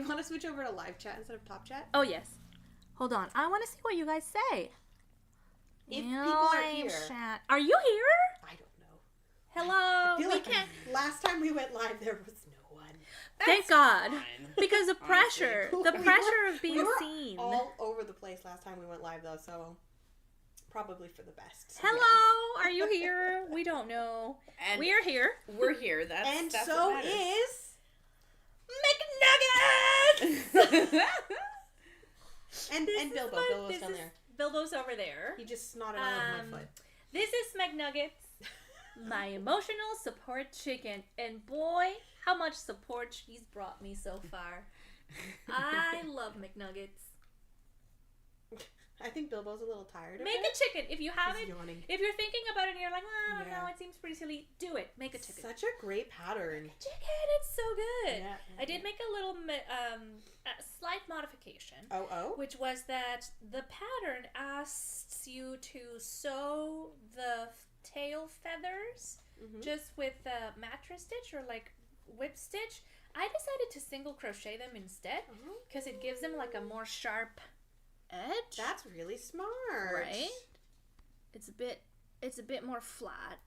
want to switch over to live chat instead of top chat? Oh, yes. Hold on. I want to see what you guys say. If people are here. Chat. Are you here? I don't know. Hello. I feel like last time we went live, there was no one. Thank God. Fine. Because the pressure. The pressure of being seen. All over the place last time we went live, though, so probably for the best. So Hello. Are you here? We don't know. And We're here. We're here. That's so what matters. is McNuggets! and Bilbo. Bilbo's down there. Bilbo's over there. He just snotted all over my foot. This is McNuggets, my emotional support chicken. And boy, how much support she's brought me so far. I love McNuggets. I think Bilbo's a little tired of Make it. a chicken. If you haven't, He's yawning. if you're thinking about it and you're like, oh, Yeah. no, it seems pretty silly, do it. Make a chicken. Such a great pattern. Chicken, it's so good. Yeah. I did make a little slight modification. Oh. Which was that the pattern asks you to sew the tail feathers just with a mattress stitch or like whip stitch. I decided to single crochet them instead because it gives them like a more sharp edge. That's really smart. Right? It's a bit more flat,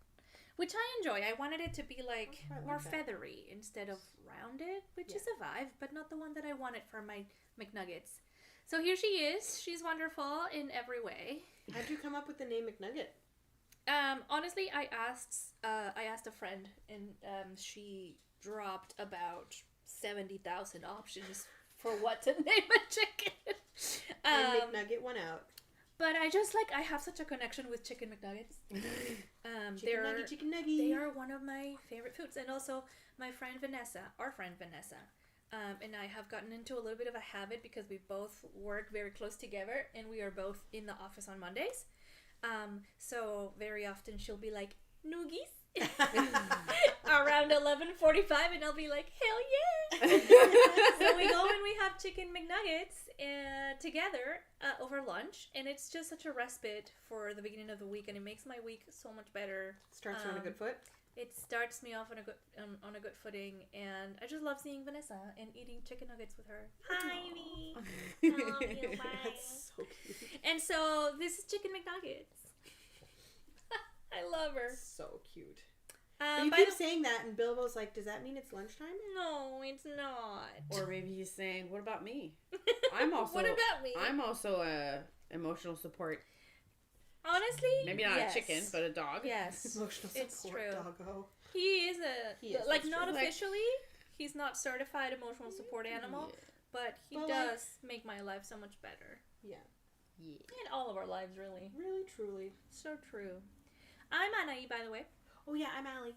which I enjoy. I wanted it to be like I like more that. feathery instead of rounded, which is a vibe, but not the one that I wanted for my McNuggets. So here she is. She's wonderful in every way. How'd you come up with the name McNugget? Honestly, I asked a friend, and she dropped about 70,000 options for what to name a chicken. And McNugget went out. But I have such a connection with chicken McNuggets. Chicken nugget. They are one of my favorite foods. And also our friend Vanessa, and I have gotten into a little bit of a habit because we both work very close together and we are both in the office on Mondays. So very often she'll be like, noogies. Around 11:45 and I'll be like, hell yeah. So we go and we have chicken McNuggets together over lunch, and it's just such a respite for the beginning of the week, and it makes my week so much better. Starts her on a good foot. It starts me off on a good footing, and I just love seeing Vanessa and eating chicken nuggets with her. Hi, me. Love you, bye. That's so cute. And so this is chicken McNuggets. I love her. So cute. You keep saying that, and Bilbo's like, does that mean it's lunchtime? No, it's not. Or maybe he's saying, what about me? I'm also. What about me? I'm also a emotional support. Honestly, Maybe not yes. a chicken, but a dog. Yes, Emotional it's support true. doggo. He is like that's not true. officially. He's not certified emotional support animal, but he does make my life so much better. Yeah. And all of our lives, really. Really, truly. So true. I'm Anahí, by the way. Oh, yeah, I'm Allie.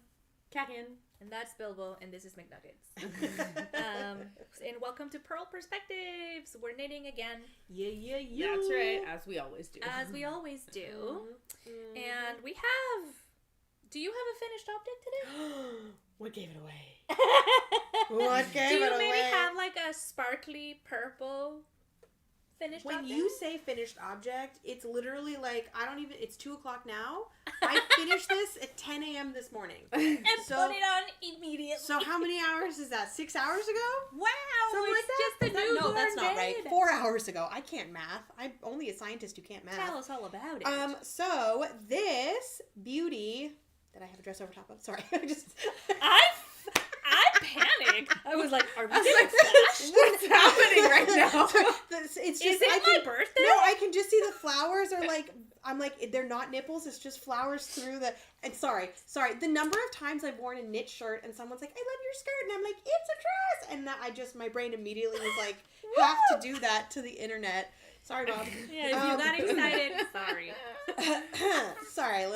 Carine. And that's Bilbo, and this is McNuggets. And welcome to Purl Perspectives. We're knitting again. Yeah. That's right, as we always do. As we always do. Mm-hmm. And we have... Do you have a finished object today? What gave it away? What gave Do it you away? maybe have like a sparkly purple finished When object? you say finished object, it's literally like, it's 2 o'clock now. I finished this at 10 a.m. this morning. And So- put it on immediately. So how many hours is that? 6 hours ago? Wow, Something it's like just that? a newborn No, that's not right. babe. 4 hours ago. I can't math. I'm only a scientist who can't math. Tell us all about it. So this beauty that I have a dress over top of. Sorry, I panicked. I was like, are we I was getting like, flashed? what's happening right now? It's just, Is it my birthday? No, I can just see the flowers are like, I'm like, they're not nipples, it's just flowers through the, and sorry, the number of times I've worn a knit shirt and someone's like, I love your skirt, and I'm like, it's a dress, and that my brain immediately was like, have to do that to the internet. Sorry, Bob. Yeah, if you got excited, sorry. Sorry,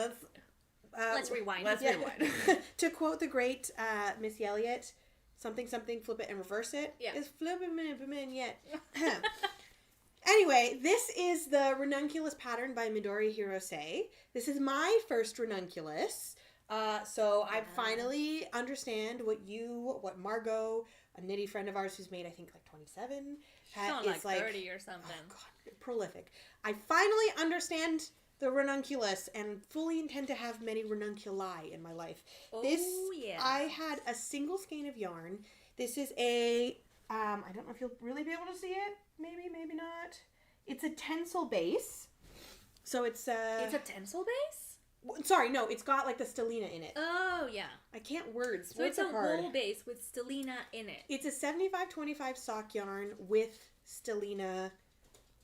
Let's rewind. Let's rewind. To quote the great Miss Elliott, something, flip it and reverse it. Yeah. Is flip it yet. Anyway, this is the ranunculus pattern by Midori Hirose. This is my first ranunculus. So I finally understand what Margot, a knitty friend of ours who's made, I think, like 27. She's like 30 or something. Oh, God, prolific. I finally understand the ranunculus and fully intend to have many ranunculi in my life. Oh, This, yeah. I had a single skein of yarn. This is a I don't know if you'll really be able to see it. Maybe, maybe not. It's a tencel base. So it's It's a tencel base? Sorry, no, it's got like the stellina in it. Oh, yeah. I can't words. So Words it's a are hard. wool base with stellina in it. It's a 75-25 sock yarn with stellina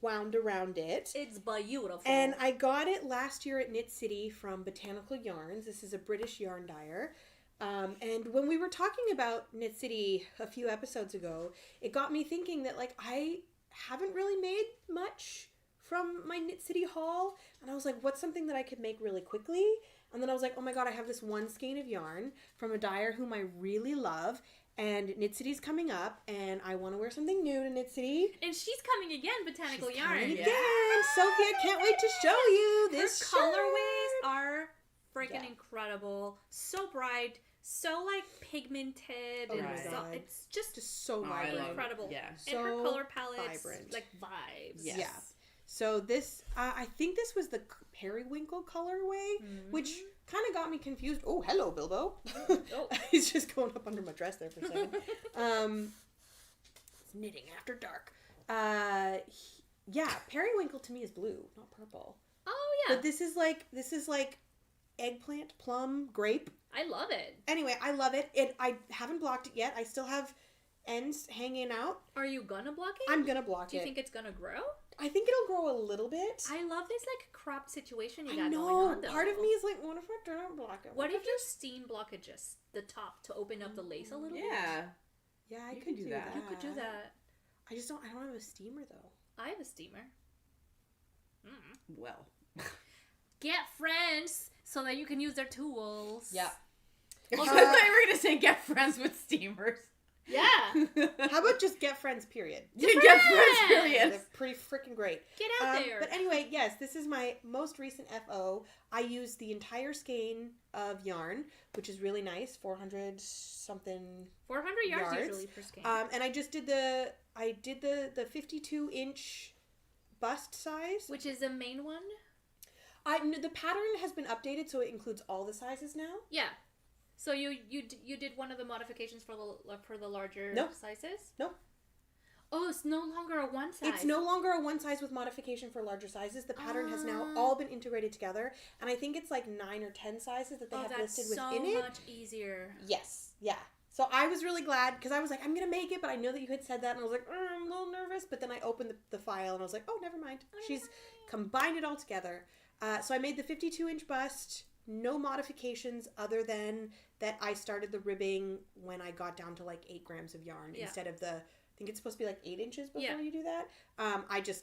wound around it. It's beautiful. And I got it last year at Knit City from Botanical Yarns. This is a British yarn dyer. And when we were talking about Knit City a few episodes ago, it got me thinking that like I haven't really made much from my Knit City haul. And I was like, what's something that I could make really quickly? And then I was like, oh my god, I have this one skein of yarn from a dyer whom I really love. And Knit City's coming up, and I want to wear something new to Knit City. And she's coming again, Botanical She's Yarn. coming Yeah. again. Sophie, I can't wait to show you this Her colorways shirt. are freaking Yeah. incredible. So bright, so like pigmented, Oh and my so, God. it's just Just so I vibrant. love it. incredible. Yeah. And her So color palettes, vibrant. like vibes. Yes. Yeah. So this, I think this was the periwinkle colorway, which kind of got me confused. Oh, hello, Bilbo. Oh. He's just going up under my dress there for a second. It's knitting after dark. Yeah, periwinkle to me is blue, not purple. Oh yeah, But this is like eggplant, plum, grape. I love it. Anyway, I love it. I haven't blocked it yet. I still have ends hanging out. Are you gonna block it? I'm gonna block Do you it. think it's gonna grow? I think it'll grow a little bit. I love this like cropped situation you I got know. going on though. Part of me is like, what if I don't block it? What if you steam block it just the top to open up the lace a little bit? Yeah. Yeah, I You could can do do that. that. You could do that. I don't have a steamer though. I have a steamer. Well. Get friends so that you can use their tools. Yeah. Uh, I thought you were gonna say get friends with steamers. Yeah. How about just get friends, period? Get friends! friends, period. They're pretty freaking great. Get out there. But anyway, yes, this is my most recent FO. I used the entire skein of yarn, which is really nice, 400 something. 400 yards yards. usually per skein. And I just did the 52-inch bust size. Which is the main one? The pattern has been updated, so it includes all the sizes now. Yeah. So you did one of the modifications for the larger Nope. sizes? Nope. Oh, it's no longer a one size. It's no longer a one size with modification for larger sizes. The pattern has now all been integrated together, and I think it's like 9 or 10 sizes that they have that's listed so within it. much easier. Yes, yeah. So I was really glad because I was like, I'm gonna make it, but I know that you had said that, and I was like, I'm a little nervous. But then I opened the file, and I was like, oh, never mind. She's combined it all together. So I made the 52-inch bust. No modifications other than that I started the ribbing when I got down to like 8 grams of yarn instead of I think it's supposed to be like 8 inches before you do that. I just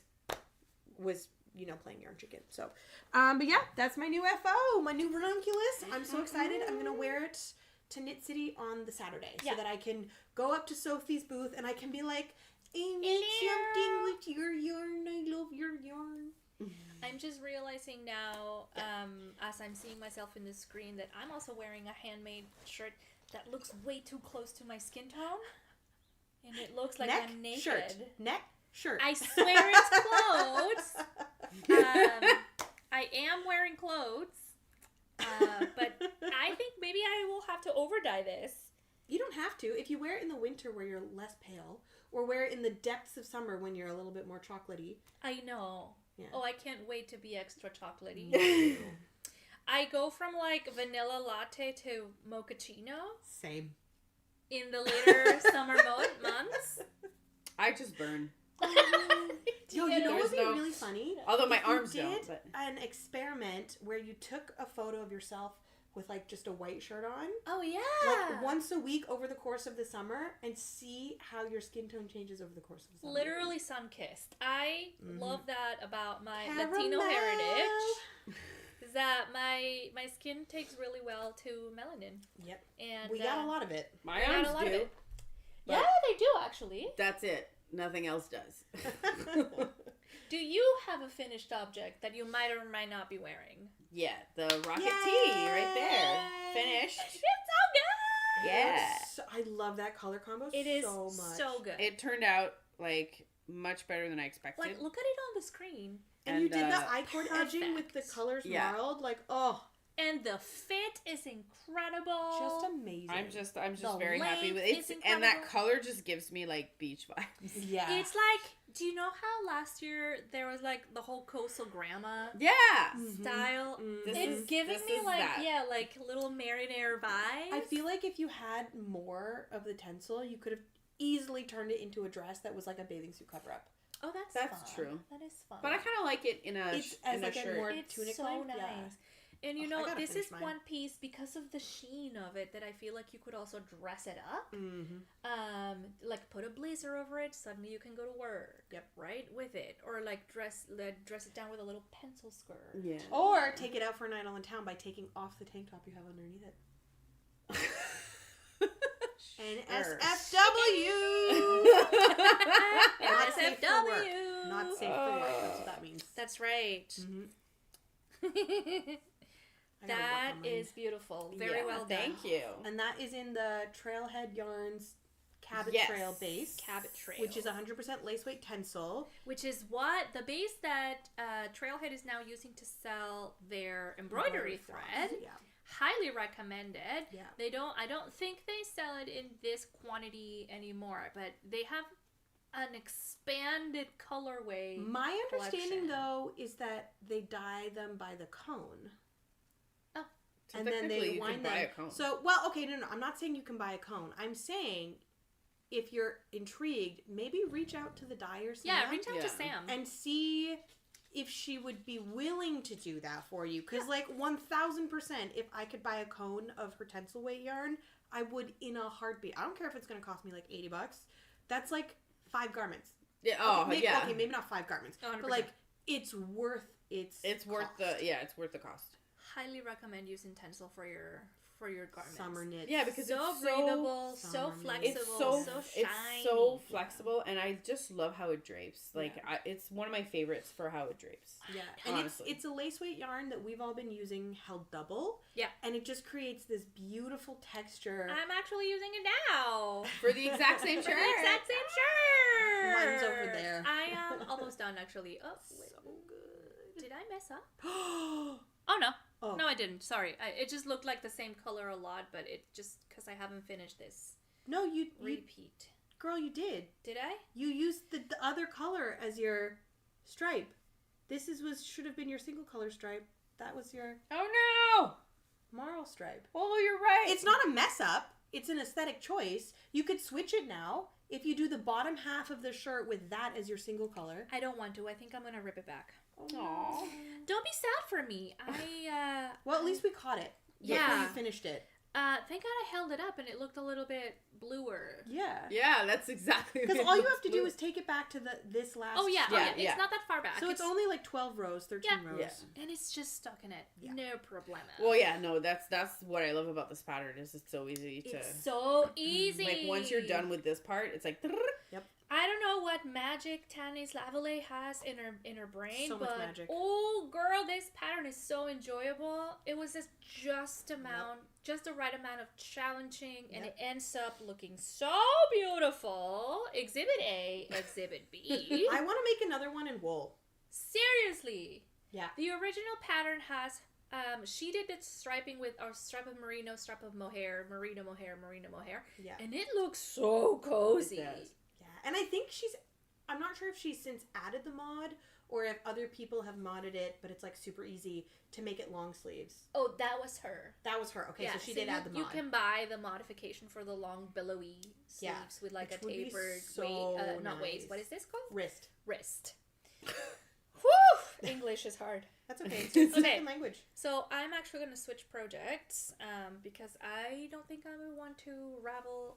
was, playing yarn chicken. So, but yeah, that's my new FO, my new ranunculus. I'm so excited. I'm going to wear it to Knit City on the Saturday so that I can go up to Sophie's booth and I can be like, I made something with your yarn. I love your yarn. I'm just realizing now, as I'm seeing myself in the screen, that I'm also wearing a handmade shirt that looks way too close to my skin tone. And it looks like I'm naked. Shirt. I swear it's clothes. I am wearing clothes. But I think maybe I will have to overdye this. You don't have to. If you wear it in the winter where you're less pale, or wear it in the depths of summer when you're a little bit more chocolatey. I know. Yeah. Oh, I can't wait to be extra chocolatey. I go from like vanilla latte to mochaccino Same. in the later summer months. I just burn. Yo, you know what would be no- really funny? Although my If you arms did don't. But an experiment where you took a photo of yourself with like just a white shirt on, Oh yeah. like once a week over the course of the summer, and see how your skin tone changes over the course of the summer. Literally sun-kissed. I love that about my Caramel. Latino heritage. Is that my skin takes really well to melanin. Yep. And We got a lot of it. my we got arms a lot of do. it. But Yeah, they do actually. That's it. Nothing else does. Do you have a finished object that you might or might not be wearing? Yeah, the rocket Yay! tee right there. Finished. It's so good! Yeah. I love that color combo It is so much. so good. It turned out like much better than I expected. Like, look at it on the screen. And you did the And, I-cord edging with the perfect. colors Yeah. marled. Like, oh, And the fit is incredible. Just amazing. I'm just The very happy with length it. is And that incredible. color just gives me like beach vibes. Yeah. It's like, do you know how last year there was like the whole coastal grandma Yeah. style? This It's is- giving this me is like, that. like little marinara vibes. I feel like if you had more of the tencel, you could have easily turned it into a dress that was like a bathing suit cover up. Oh, That's fun. true. That is fun. But I kind of like it in a It's as in like a a shirt. more It's tunic so line. nice. Yeah. And you I know, gotta this finish is mine. one piece because of the sheen of it that I feel like you could also dress it up. Mm-hmm. Like put a blazer over it. Suddenly you can go to work. Yep. Right with it, or like dress it down with a little pencil skirt. Yeah. Or take it out for a night on the town by taking off the tank top you have underneath it. NSFW. Not safe for work. NSFW. Not safe for work. That's what that means. That's right. Mm-hmm. I gotta work That on mine. is beautiful. Very Yeah, well done. Thank you. And that is in the Trailhead Yarns Cabot Yes. Trail base. Cabot Trail. Which is 100% lace weight tencel. Which is what the base that Trailhead is now using to sell their embroidery thread. Yeah. Highly recommended. Yeah. I don't think they sell it in this quantity anymore, but they have an expanded colorway. My understanding, collection. though, is that they dye them by the cone. So And then technically they you wind could them. buy a cone. So, well, okay, no. I'm not saying you can buy a cone. I'm saying if you're intrigued, maybe reach out to the dyer Sam, Yeah, reach out to Yeah. Sam. and see if she would be willing to do that for you. Because, like, 1,000%, if I could buy a cone of her tencel weight yarn, I would in a heartbeat. I don't care if it's going to cost me like $80. That's like 5 garments. Yeah. Oh, okay, maybe, yeah. Okay, maybe not 5 garments, 100%. but like it's worth It's worth cost. it's worth the cost. Highly recommend using Tencel for your garments. Summer knits. Yeah, because So it's breathable, so summer flexible, It's so shiny. it's so flexible, and I just love how it drapes. Like it's one of my favorites for how it drapes. Yeah, and Honestly. it's a lace weight yarn that we've all been using held double. Yeah. And it just creates this beautiful texture. I'm actually using it now. For the exact same For shirt. the exact same shirt. Mine's over there. I am almost done, actually. Oh, wait. So good. Did I mess up? Oh, Oh, no. No, I didn't. Sorry. It just looked like the same color a lot, but it just, because I haven't finished this. no, you Repeat. girl, you did. Did I? You used the other color as your stripe. This should have been your single color stripe. That was your Oh no! marl stripe. Oh, you're right. It's not a mess up. It's an aesthetic choice. You could switch it now. If you do the bottom half of the shirt with that as your single color. I don't want to. I think I'm going to rip it back. Aw. Don't be sad for me. Well, at least we caught it. Before Yeah. you finished it. Thank God I held it up and it looked a little bit bluer. Yeah. Yeah, that's exactly. Because all you have to do is take it back to this last. Oh yeah, Yeah, It's yeah. not that far back. So it's only like 12 rows, 13 Yeah. rows. Yeah. and it's just stuck in it. Yeah. No problem. Well, yeah, no, that's what I love about this pattern is it's so easy to It's so easy. like once you're done with this part, it's like I don't know what magic Tanis Lavallee has in her brain, So much but magic. oh girl, this pattern is so enjoyable. It was just the right amount of challenging, and it ends up looking so beautiful. Exhibit A, Exhibit B. I want to make another one in wool. Seriously. Yeah. The original pattern has she did the striping with a stripe of merino, stripe of mohair, merino mohair, Yeah. and it looks so cozy. It does. Yeah. And I think I'm not sure if she's since added the mod or if other people have modded it, but it's like super easy to make it long sleeves. Oh, that was her. That was her. Okay, so she did add the mod. You can buy the modification for the long billowy sleeves Yeah, with like which a would be tapered so not waist. nice. What is this called? Wrist. Wrist. Whew! English is hard. That's okay. It's a Okay. second language. So I'm actually going to switch projects because I don't think I would want to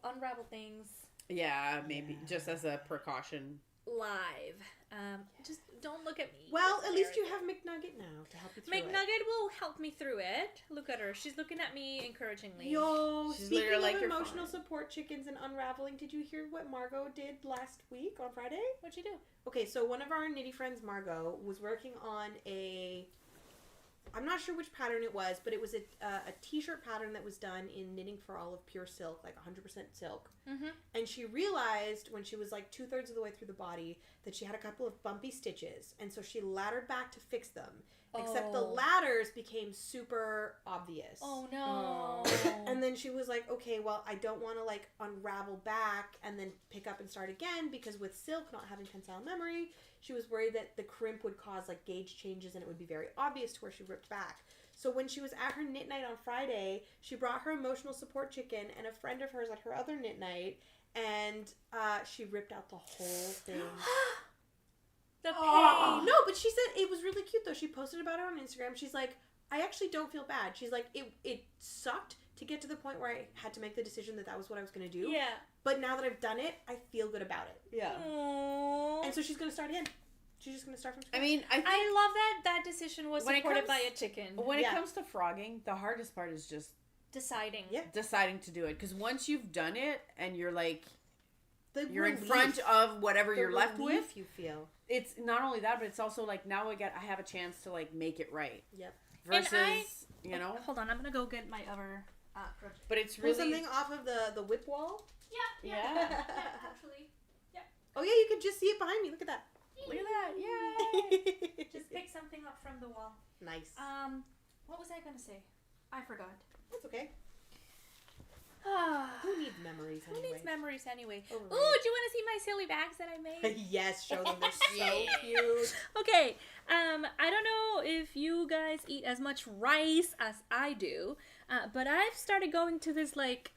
unravel things yeah, maybe just as a precaution. live. Just don't look at me. Well, It's at least you have embarrassing. McNugget now to help you through it. McNugget will help me through it. Look at her. She's looking at me encouragingly. Yo, She's speaking literally of like, "You're emotional fine." support chickens and unraveling, did you hear what Margot did last week on Friday? What'd you do? Okay, so one of our knitty friends, Margot, was working on I'm not sure which pattern it was, but it was a t-shirt pattern that was done in Knitting for All of pure silk, like 100% silk. Mm-hmm. And she realized when she was like 2/3 of the way through the body that she had a couple of bumpy stitches. And so she laddered back to fix them. Except the Oh. ladders became super obvious. Oh no. And then she was like, okay, well, I don't want to like unravel back and then pick up and start again, because with silk not having tensile memory, she was worried that the crimp would cause like gauge changes and it would be very obvious to where she ripped back. So when she was at her knit night on Friday, she brought her emotional support chicken and a friend of hers at her other knit night, and she ripped out the whole thing. The pain. Oh. No, but she said it was really cute though. She posted about it on Instagram. She's like, I actually don't feel bad. She's like, it sucked to get to the point where I had to make the decision that was what I was going to do. Yeah. But now that I've done it, I feel good about it. Yeah. Aww. And so she's going to start again. She's just going to start from scratch. I mean, I think I love that decision was When it supported comes- by a chicken. when Yeah. it comes to frogging, the hardest part is just Deciding. Yeah. deciding to do it. Because once you've done it and you're like, you're in relief- front of whatever the you're left with, relief you feel. it's not only that, but it's also like now I have a chance to like make it right. Yep. Versus, you know, Hold on, I'm gonna go get my other project. but it's Pull really something off of the whip wall. Yeah. Yeah. Actually. Oh yeah, you can just see it behind me. Look at that. look at that, yay! Just pick something up from the wall. Nice. What was I gonna say? I forgot. That's okay. Who Who needs memories anyway? needs memories anyway? Overrated. Ooh, do you want to see my silly bags that I made? Yes, show them. They're so cute. Okay, I don't know if you guys eat as much rice as I do, but I've started going to this like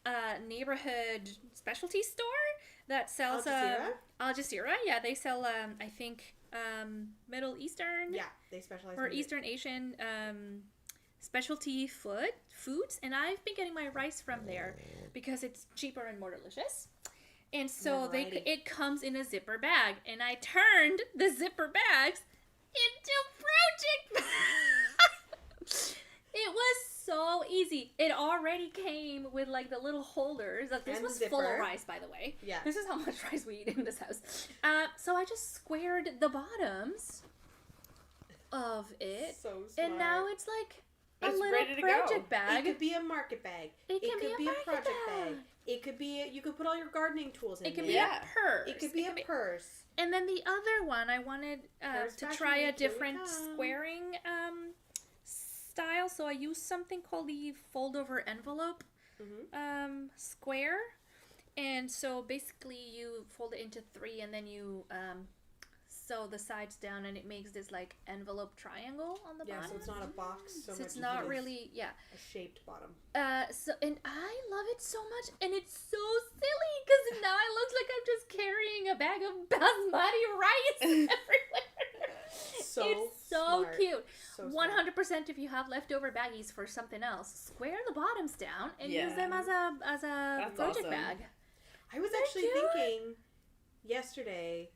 neighborhood specialty store that sells Al Jazeera. Yeah, they sell I think Middle Eastern Yeah, they specialize or in Eastern Asian specialty foods, and I've been getting my rice from there because it's cheaper and more delicious. And so Variety. it comes in a zipper bag, and I turned the zipper bags into project bags. It was so easy. It already came with like the little holders. This And was the full of zipper. rice, by the way. Yeah. This is how much rice we eat in this house. So I just squared the bottoms of it, So smart. and now it's like a It's little ready to project go. bag. It could be a market bag. It can could be a market project bag. It could be you could put all your gardening tools in It can there. be Yeah. a purse. It could be a purse. And then the other one, I wanted Purse to fashion try a week, here we different come. squaring style. So I used something called the fold over envelope square. And so basically you fold it into 3 and then you sew the sides down, and it makes this like envelope triangle on the Yeah, bottom. so it's not a box so So much it's as not it is really, yeah. a shaped bottom. So and I love it so much, and it's so silly because now it looks like I'm just carrying a bag of basmati rice everywhere. So it's so smart. cute. So smart. 100% if you have leftover baggies for something else, square the bottoms down and use Yeah. them as a That's project awesome. bag. I was They're actually cute. thinking yesterday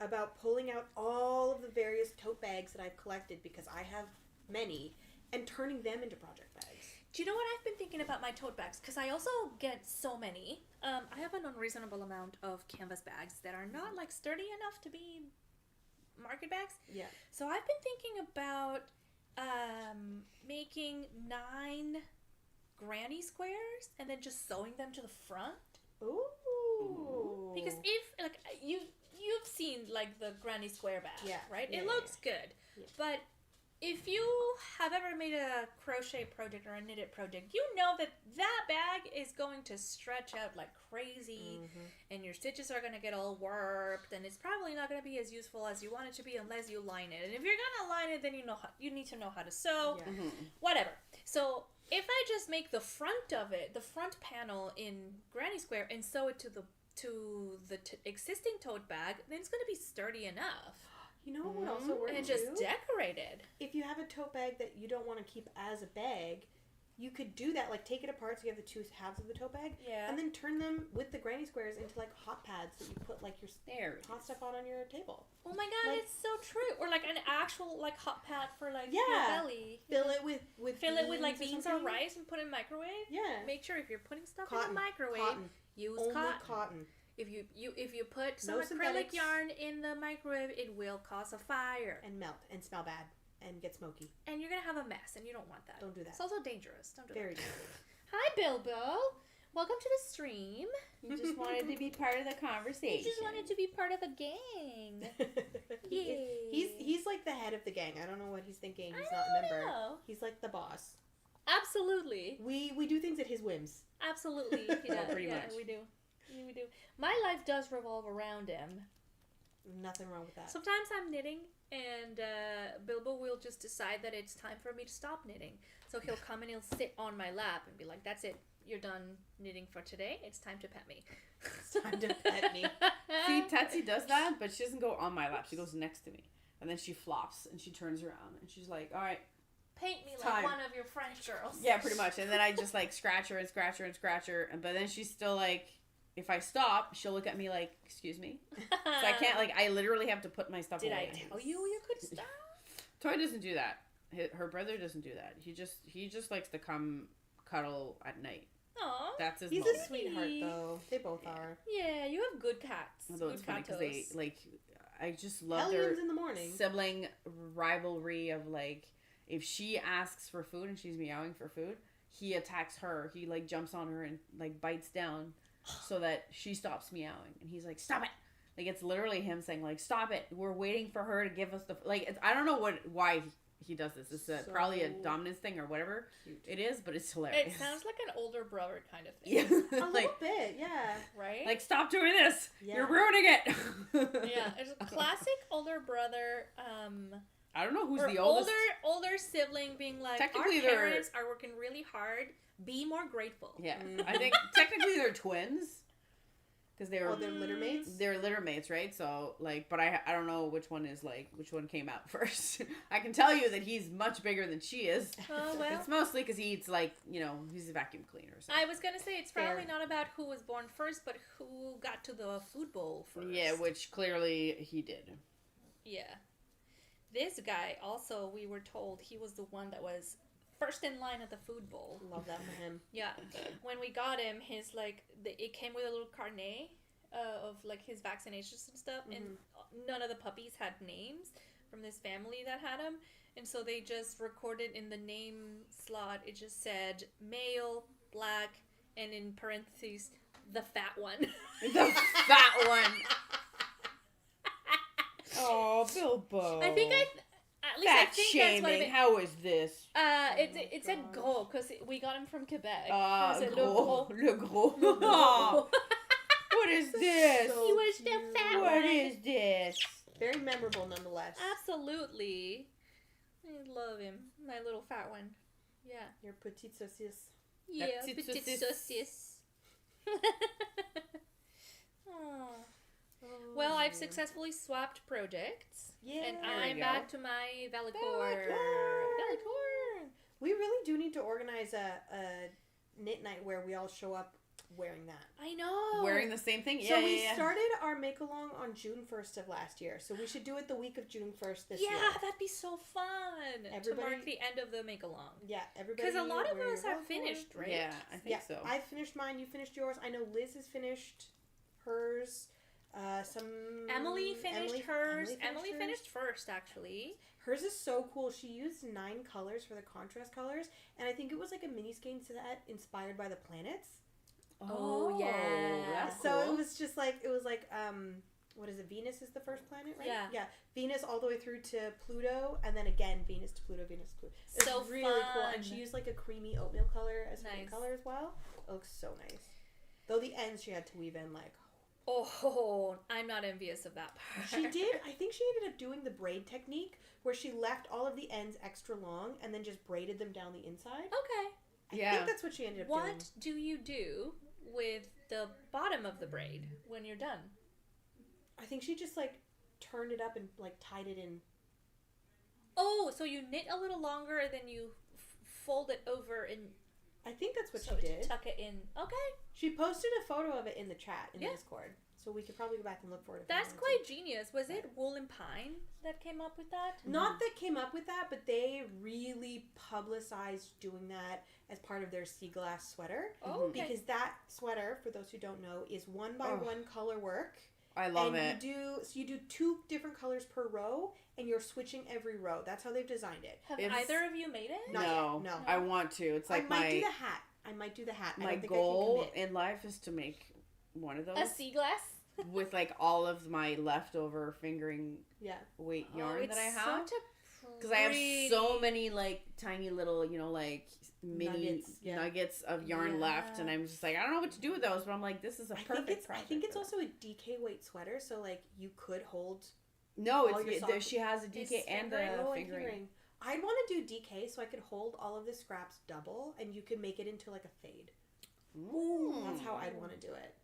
about pulling out all of the various tote bags that I've collected, because I have many, and turning them into project bags. Do you know what I've been thinking about my tote bags? Because I also get so many. I have an unreasonable amount of canvas bags that are not like sturdy enough to be market bags. Yeah. So I've been thinking about making 9 granny squares and then just sewing them to the front. Ooh. Because if like you've seen like the granny square bag, Yeah, right? yeah, It yeah, looks good, Yeah. but if you have ever made a crochet project or a knitted project, you know that bag is going to stretch out like crazy, and your stitches are going to get all warped, and it's probably not going to be as useful as you want it to be unless you line it. And if you're going to line it, then you need to know how to sew, Yeah. whatever. So if I just make the front of it, the front panel in granny square, and sew it to the existing tote bag, then it's going to be sturdy enough. You know what would also work And too? just decorated. If you have a tote bag that you don't want to keep as a bag, you could do that. Like take it apart so you have the 2 halves of the tote bag, Yeah. and then turn them with the granny squares into like hot pads that you put like your There. hot stuff on your table. Oh my god, Like- it's so true. Or like an actual like hot pad for like Yeah. your belly. Fill it with Fill it with like beans or something. rice and put it in the microwave. Yeah. Make sure if you're putting stuff in Cotton. the microwave, Cotton. use Only cotton. cotton. If you put some No acrylic synthetics. yarn in the microwave, it will cause a fire. And melt and smell bad and get smoky. And you're gonna have a mess, and you don't want that. Don't do that. It's also dangerous. Don't do Very that. dangerous. Hi, Bilbo. Welcome to the stream. You just wanted to be part of the conversation. You just wanted to be part of the gang. He's like the head of the gang. I don't know what he's thinking. He's not a member. He's like the boss. Absolutely. We do things at his whims. Absolutely. Yeah, Pretty much. we do. We do. My life does revolve around him. Nothing wrong with that. Sometimes I'm knitting, and Bilbo will just decide that it's time for me to stop knitting. So he'll come and he'll sit on my lap and be like, "That's it. You're done knitting for today. It's time to pet me." It's time to pet me. See, Tetsi does that, but she doesn't go on my lap. She goes next to me. And then she flops, and she turns around, and she's like, all right. Paint me Time. like one of your French girls. Yeah, pretty much. And then I just, like, scratch her and scratch her and scratch her. But then she's still, like, if I stop, she'll look at me like, excuse me? So I can't, like, I literally have to put my stuff Did away. I tell you could stop? Toy doesn't do that. Her brother doesn't do that. He just likes to come cuddle at night. Aw. That's his He's moment. a sweetheart, though. They both are. Yeah, you have good cats. Although it's Good funny because they, catos. like, I just love their Hellions in the morning. sibling rivalry of, like, if she asks for food and she's meowing for food, he attacks her. He, like, jumps on her and, like, bites down so that she stops meowing. And he's like, stop it! Like, it's literally him saying, like, stop it! We're waiting for her to give us the... Like, it's, I don't know why he does this. It's probably a dominance thing or whatever it is, but it's hilarious. It sounds like an older brother kind of thing. Yeah. A like, little bit, yeah. Right? like, stop doing this! Yeah. You're ruining it! Yeah, it's a classic older brother, I don't know who's or the oldest. older sibling being like, Technically, our they're- parents are working really hard. Be more grateful. Yeah, I think technically they're twins because they were. Oh, they're litter mates? They're litter mates, right? So like, but I don't know which one came out first. I can tell you that he's much bigger than she is. Oh, well. It's mostly because he eats like he's a vacuum cleaner. So. I was going to say it's probably Fair. not about who was born first, but who got to the food bowl first. Yeah, which clearly he did. Yeah. This guy also, we were told he was the one that was first in line at the food bowl. Love that for him. Yeah. When we got him, his it came with a little carnet of like his vaccinations and stuff, and none of the puppies had names from this family that had him, and so they just recorded in the name slot. It just said male, black, and in parentheses the fat one. The fat one. Oh, Bilbo. I think at least Fat I think shaming. that's what it. How is this? It said gros because we got him from Quebec. It said Gros. Le gros. Le gros. What is this? So He was the cute. fat What one. is this? Very memorable, nonetheless. Absolutely. I love him. My little fat one. Yeah. Your petite saucisse. Yeah. petite Petite saucisse. saucisse. Aw. Well, I've successfully swapped projects. Yeah. And There we I'm go. back to my Valicore. Valicore. We really do need to organize a knit night where we all show up wearing that. I know. Wearing the same thing? So Yeah, we yeah. started our make along on June 1st of last year. So we should do it the week of June 1st this year. Yeah, that'd be so fun to Everybody- mark the end of the make along. Yeah, everybody. Because a lot of wear us your have Valicore. finished, right? Yeah, I think Yeah, so. I finished mine. You finished yours. I know Liz has finished hers. Emily finished hers. Emily hers. finished first, actually. Hers is so cool. She used 9 colors for the contrast colors, and I think it was like a mini skein set inspired by the planets. Oh, yeah. That's So cool. it was just like what is it? Venus is the first planet, right? Yeah. Yeah. Venus all the way through to Pluto, and then again Venus to Pluto, Venus to Pluto. It's So really cool, fun. and she used like a creamy oatmeal color as her Nice. color as well. It looks so nice. Though the ends she had to weave in like. Oh, I'm not envious of that part. She did. I think she ended up doing the braid technique where she left all of the ends extra long and then just braided them down the inside. Okay. I Yeah. think that's what she ended up doing. What do you do with the bottom of the braid when you're done? I think she just like turned it up and like tied it in. Oh, so you knit a little longer and then you fold it over and I think that's what so she to did. tuck it in. Okay. She posted a photo of it in the chat in Yeah. the Discord, so we could probably go back and look for it. If we That's wanted quite to. genius. Was it Wool and Pine that came up with that? Not that came up with that, but they really publicized doing that as part of their sea glass sweater. Oh, okay. Because that sweater, for those who don't know, is 1 by 1 color work. I love and it. you do 2 different colors per row, and you're switching every row. That's how they've designed it. Have It's- either of you made it? Not No, yet, no. I want to. It's like I might my do the hat. I might do the hat. I My don't think goal I can commit. in life is to make one of those A sea glass. with like all of my leftover fingering Yeah. weight yarn that I have. Such a Because I have so many like tiny little, like mini Nuggets, nuggets of yarn left, and I'm just like, I don't know what to do with those, but I'm like, this is a perfect project. I think it's also a DK weight sweater, so like you could hold. No, all your she has a DK and a fingering. I'd want to do DK so I could hold all of the scraps double, and you could make it into like a fade. Ooh. That's how I'd want to do it.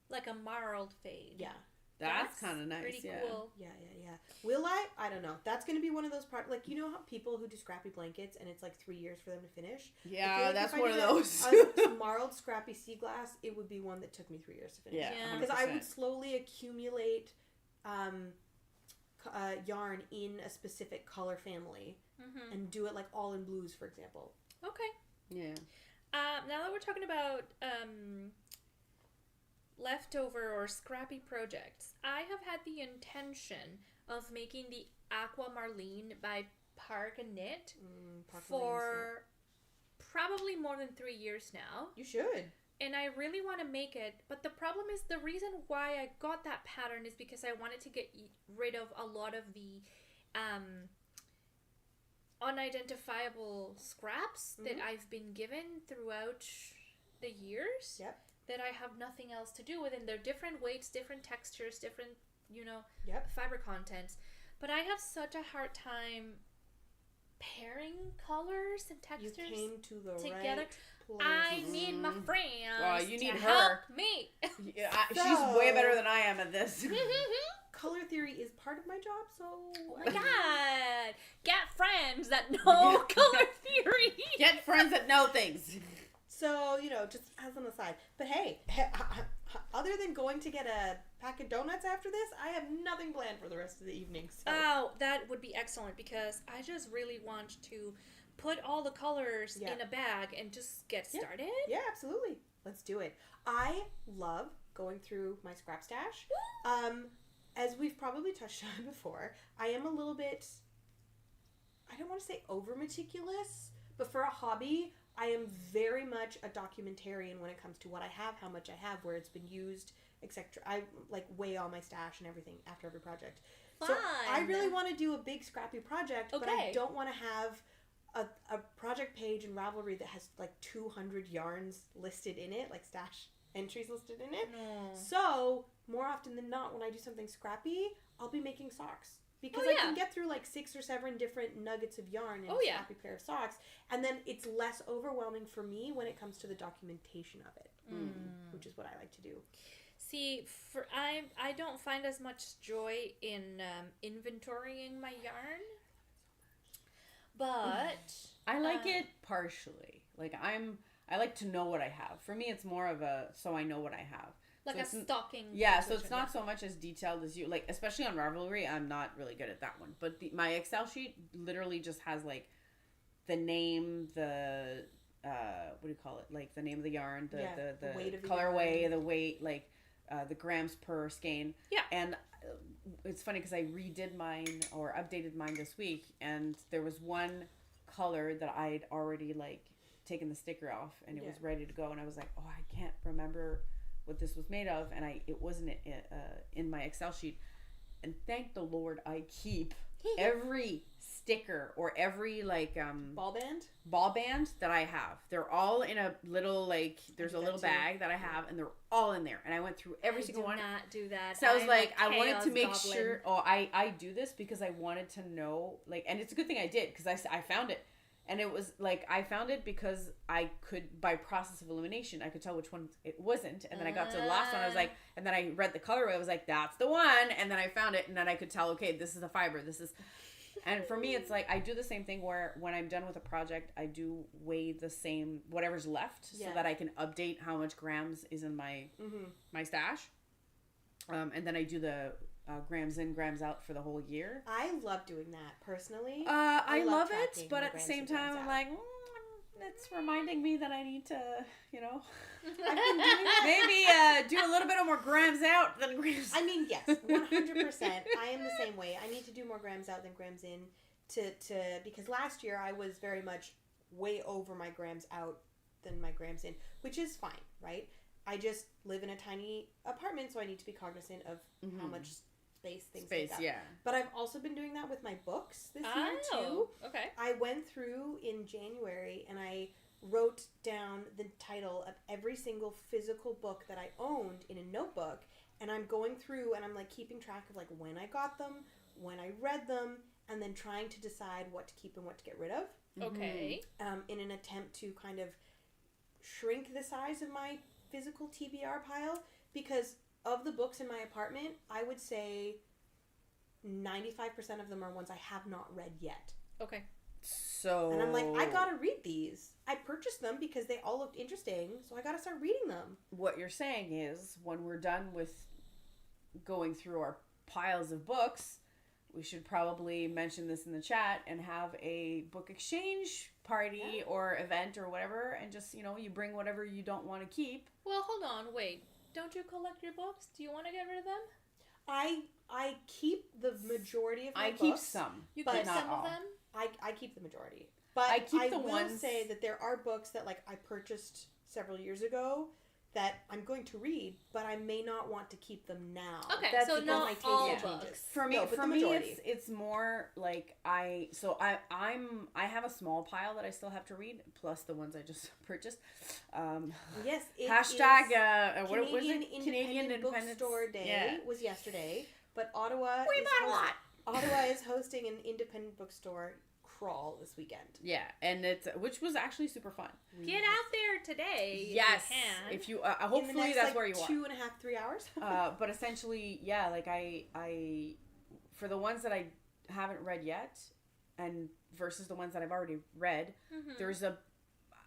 Like a marled fade. Yeah. That's kind of nice. Pretty yeah. cool. Yeah. Will I? I don't know. That's going to be one of those parts. Like, you know how people who do scrappy blankets and it's like 3 years for them to finish? Yeah, like that's if I one of did those. A marled scrappy sea glass, it would be one that took me 3 years to finish. Yeah, Because I 100%. would slowly accumulate yarn in a specific color family and do it like all in blues, for example. Okay. Yeah. Now that we're talking about leftover or scrappy projects, I have had the intention of making the Aqua Marlene by Park and Knit for probably more than 3 years now. You should. And I really want to make it, but the problem is the reason why I got that pattern is because I wanted to get rid of a lot of the unidentifiable scraps that I've been given throughout the years. Yep. That I have nothing else to do with, and they're different weights, different textures, different, fiber contents. But I have such a hard time pairing colors and textures You came to the together. right place. I need my friends Well, you need to her. help me. Yeah, she's way better than I am at this. Color theory is part of my job, so... Oh my god! Get friends that know color theory. Get friends that know things. So, just as an aside. But hey, other than going to get a pack of donuts after this, I have nothing planned for the rest of the evening. So. Oh, that would be excellent because I just really want to put all the colors in a bag and just get started. Yeah, absolutely. Let's do it. I love going through my scrap stash. As we've probably touched on before, I am a little bit, I don't want to say over meticulous, but for a hobby, I am very much a documentarian when it comes to what I have, how much I have, where it's been used, etc. I weigh all my stash and everything after every project. Fun. So I really want to do a big scrappy project, but I don't want to have a project page in Ravelry that has 200 yarns listed in it, stash entries listed in it. No. So more often than not, when I do something scrappy, I'll be making socks. Because I can get through 6 or 7 different nuggets of yarn in a scrappy pair of socks. And then it's less overwhelming for me when it comes to the documentation of it. Which is what I like to do. See, I don't find as much joy in inventorying my yarn. But I like it partially. I like to know what I have. For me, it's more of so I know what I have. Like so a stocking. Yeah, so it's not so much as detailed as you, especially on Ravelry, I'm not really good at that one. But my Excel sheet literally just has, the name, the, what do you call it? The name of the yarn, the weight of the colorway, yarn. the weight, the grams per skein. Yeah. And it's funny because I redid mine or updated mine this week, and there was one color that I'd already, taken the sticker off, and it was ready to go, and I was like, oh, I can't remember what this was made of, and it wasn't in my Excel sheet. And thank the Lord I keep every sticker or every ball band that I have. They're all in a little there's a little bag that I have, and they're all in there. And I went through every single one. I do not do that. So I was I wanted chaos to make goblin. sure. Oh, I do this because I wanted to know and it's a good thing I did because I found it. And it was I found it because I could, by process of elimination, I could tell which one it wasn't. And then I got to the last one, I was and then I read the colorway, I was that's the one. And then I found it, and then I could tell, okay, this is a fiber, and for me, it's I do the same thing where when I'm done with a project, I do weigh the same, whatever's left, so that I can update how much grams is in my stash. And then I do the grams in, grams out for the whole year. I love doing that personally. I love it, tracking but my at the grams same in, time, grams I'm out. it's reminding me that I need to, I've been doing that. maybe do a little bit more grams out than grams. I mean, yes, 100%. I am the same way. I need to do more grams out than grams in because last year I was very much way over my grams out than my grams in, which is fine, right? I just live in a tiny apartment, so I need to be cognizant of how much space things take up. Yeah. But I've also been doing that with my books this year too. Okay. I went through in January and I wrote down the title of every single physical book that I owned in a notebook, and I'm going through and I'm like keeping track of like when I got them, when I read them, and then trying to decide what to keep and what to get rid of. Okay. In an attempt to kind of shrink the size of my physical TBR pile, because of the books in my apartment, I would say 95% of them are ones I have not read yet. Okay. So... And I'm like, I gotta read these. I purchased them because they all looked interesting, so I gotta start reading them. What you're saying is, when we're done with going through our piles of books, we should probably mention this in the chat and have a book exchange party or event or whatever, and just, you bring whatever you don't want to keep. Well, hold on, wait. Don't you collect your books? Do you want to get rid of them? I keep the majority of my books. I keep some. You but keep not some all. of them? I keep the majority. But I keep the will ones... say that there are books that like I purchased several years ago that I'm going to read, but I may not want to keep them now. Okay, That's so because not my taste all changes. books. For me, No, but for the me, majority. it's more like I have a small pile that I still have to read, plus the ones I just purchased. Yes, it Hashtag is what was it? Canadian Independence Bookstore Day Yeah. was yesterday, but Ottawa We bought a lot. Ottawa is hosting an independent bookstore crawl this weekend. Yeah, and which was actually super fun. Get out there today. Yes, if you if you In the hopefully next, that's like, where you are. 2.5, 3 hours. But essentially, yeah, like I for the ones that I haven't read yet, and versus the ones that I've already read, there's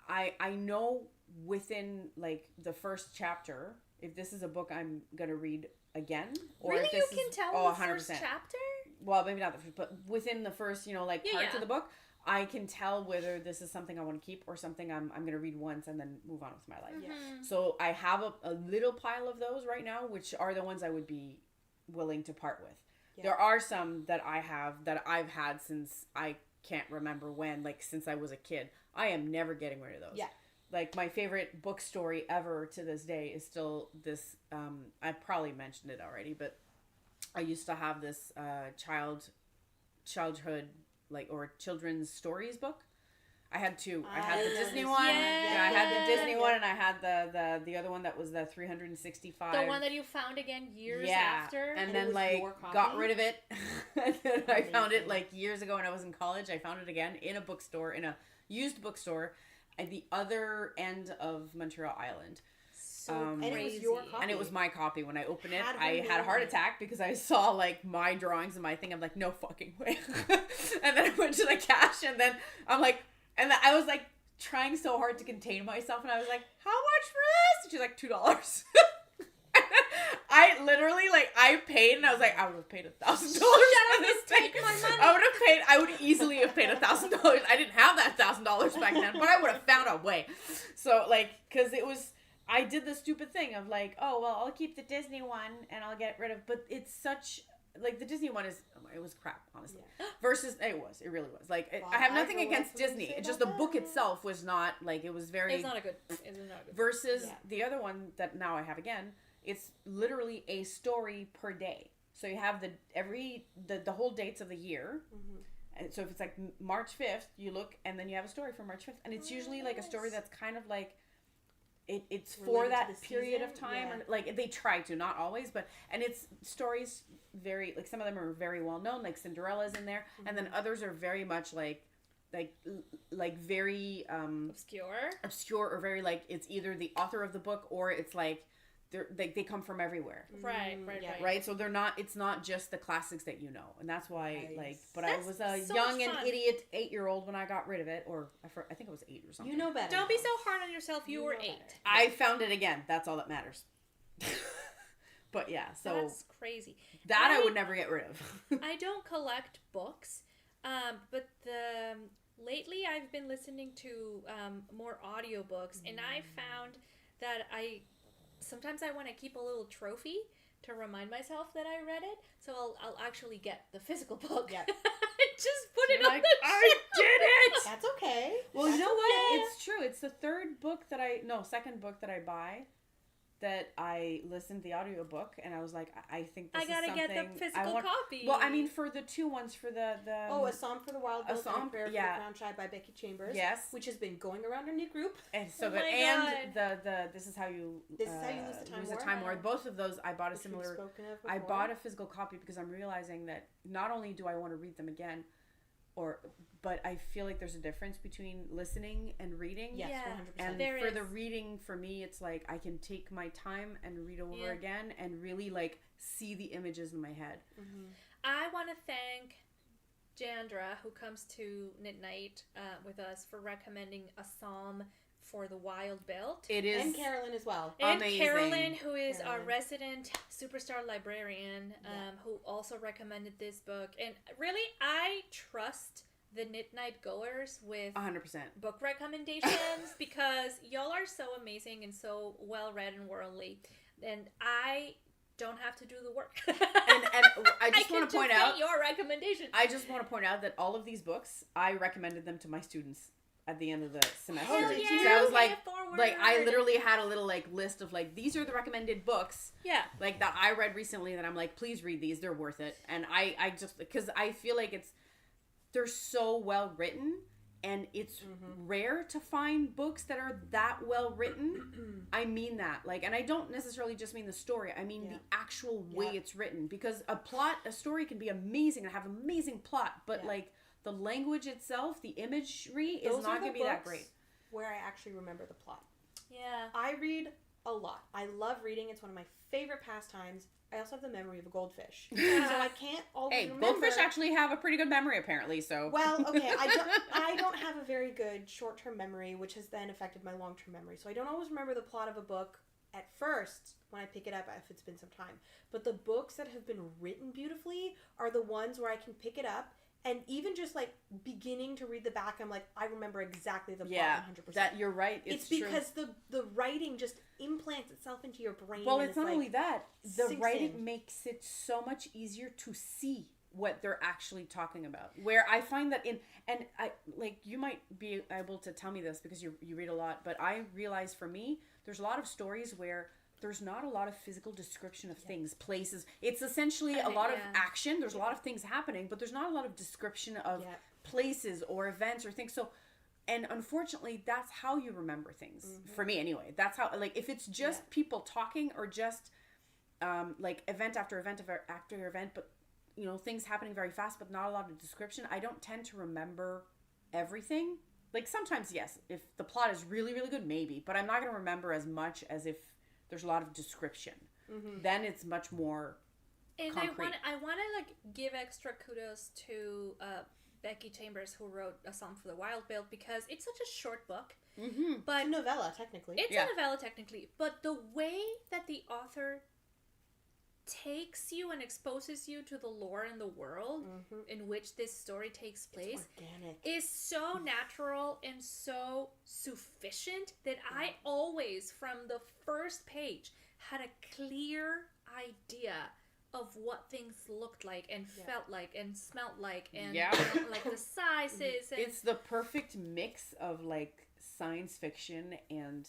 I know within like the first chapter if this is a book I'm gonna read again, or really, if this you can is, tell the 100%. first chapter. Well, maybe not the first, but within the first, parts of the book, I can tell whether this is something I want to keep or something I'm going to read once and then move on with my life. Yeah. So I have a little pile of those right now, which are the ones I would be willing to part with. Yeah. There are some that I've had since I can't remember when, like since I was a kid. I am never getting rid of those. Yeah. Like my favorite book story ever to this day is still this, I probably mentioned it already, but I used to have this childhood or children's stories book. I had two. I had the Disney one. Yes. Yeah, I had the Disney one, and I had the other one that was the 365. The one that you found again years after. And it then was your copy? got rid of it. And then I found it years ago when I was in college. I found it again in a bookstore, in a used bookstore at the other end of Montreal Island. So and crazy. it was your copy. And it was my copy. When I opened it, Had her I had a name heart on it. attack because I saw my drawings and my thing. I'm like, no fucking way. And then I went to the cash, and then I'm like, and then I was like trying so hard to contain myself, and I was like, how much for this? And she's like, $2. I literally I paid, and I was like, I would have paid $1,000 for this thing. take my money. I would easily have paid $1,000. I didn't have that $1,000 back then, but I would have found a way. So because it was. I did the stupid thing of oh, well, I'll keep the Disney one and I'll get rid of, but it's such, the Disney one it was crap, honestly. Yeah. Versus, it really was. Well, I have I nothing know against what I was Disney. gonna say It's just the about book that. itself was not, it was very... It's not a good. Versus Yeah. the other one that now I have again, it's literally a story per day. So you have the whole dates of the year. Mm-hmm. And so if it's March 5th, you look, and then you have a story for March 5th. And it's usually a story that's kind of it's for Related to that the period of season? time, Yeah. or they try to, not always, and it's stories very some of them are very well known, like Cinderella's in there, and then others are very much very obscure, or very it's either the author of the book or it's they come from everywhere. Right. Right, so they're not. It's not just the classics that you know, and that's why Nice. But I That's was a so young much and fun. idiot 8-year-old when I got rid of it, or I think it was 8 or something. You know better. Don't be so hard on yourself. You were know 8. better. I found it again. That's all that matters. But yeah, so That's crazy. that I would never get rid of. I don't collect books, but lately I've been listening to more audiobooks, and I found that sometimes I want to keep a little trophy to remind myself that I read it, so I'll actually get the physical book. Yeah. Just put it You're on like, the I did it! That's okay. Well, That's you know what? okay. It's true. It's the second book that I buy that I listened to the audiobook, and I was like, I think this I gotta is something get the physical copy. Well, I mean, for the two ones for the A Psalm for the Wild Bill and a Prayer for the yeah. Crown Shy by Becky Chambers. Yes. Which has been going around our new group. And so Oh good. my And God. the This is how you This is how you lose the time lose war. the time war. Both of those I bought a Which we've similar. spoken of I before. bought a physical copy because I'm realizing that not only do I want to read them again, but I feel like there's a difference between listening and reading. Yes, Yeah. 100%. And There for is. the reading, for me, it's like I can take my time and read over again and really like see the images in my head. I want to thank Jandra, who comes to Knit Night with us, for recommending a psalm for the Wild Belt. It is And Carolyn as well. And amazing. Carolyn, who is our Carolyn. resident superstar librarian, who also recommended this book. And really, I trust the Knit Night goers with 100%. book recommendations because y'all are so amazing and so well read and worldly, and I don't have to do the work. And I just want to point out your recommendation. I just want to point out that all of these books I recommended them to my students at the end of the semester. Hell did yeah, you? So I was pay it forward. like I literally had a little like list of like these are the recommended books yeah. like that I read recently that I'm like, please read these, they're worth it. And I just because I feel like they're so well written, and it's rare to find books that are that well written. I mean that, like, and I don't necessarily just mean the story. I mean the actual way it's written, because a story can be amazing and have amazing plot, but like the language itself, the imagery is not going to be that great. Where I actually remember the plot. Yeah. I read a lot. I love reading. It's one of my favorite pastimes. I also have the memory of a goldfish. So I can't always Hey, remember. goldfish actually have a pretty good memory apparently, so. Well, okay, I don't have a very good short-term memory, which has then affected my long-term memory. So I don't always remember the plot of a book at first when I pick it up if it's been some time. But the books that have been written beautifully are the ones where I can pick it up and even just like beginning to read the back, I'm like, I remember exactly the plot 100%. That you're right. It's true. because the writing just implants itself into your brain. Well, and it's not like, only that. The sinks writing in. makes it so much easier to see what they're actually talking about. Where I find that and I like, you might be able to tell me this because you read a lot, but I realize for me, there's a lot of stories where there's not a lot of physical description of things, places. It's essentially a lot of action. There's a lot of things happening, but there's not a lot of description of places or events or things. So, and unfortunately, that's how you remember things. For me, anyway. That's how, like, if it's just people talking or just, like, event after event after event, but, you know, things happening very fast, but not a lot of description, I don't tend to remember everything. Like, sometimes, yes, if the plot is really, really good, maybe, but I'm not going to remember as much as if there's a lot of description. Then it's much more And concrete. I want to like give extra kudos to Becky Chambers, who wrote A Psalm for the Wild Bill, because it's such a short book. But It's a novella, technically. it's a novella technically, but the way that the author takes you and exposes you to the lore and the world in which this story takes place organic. is so natural and so sufficient that I always, from the first page, had a clear idea of what things looked like and felt like and smelt like and like the sizes. And It's the perfect mix of like science fiction and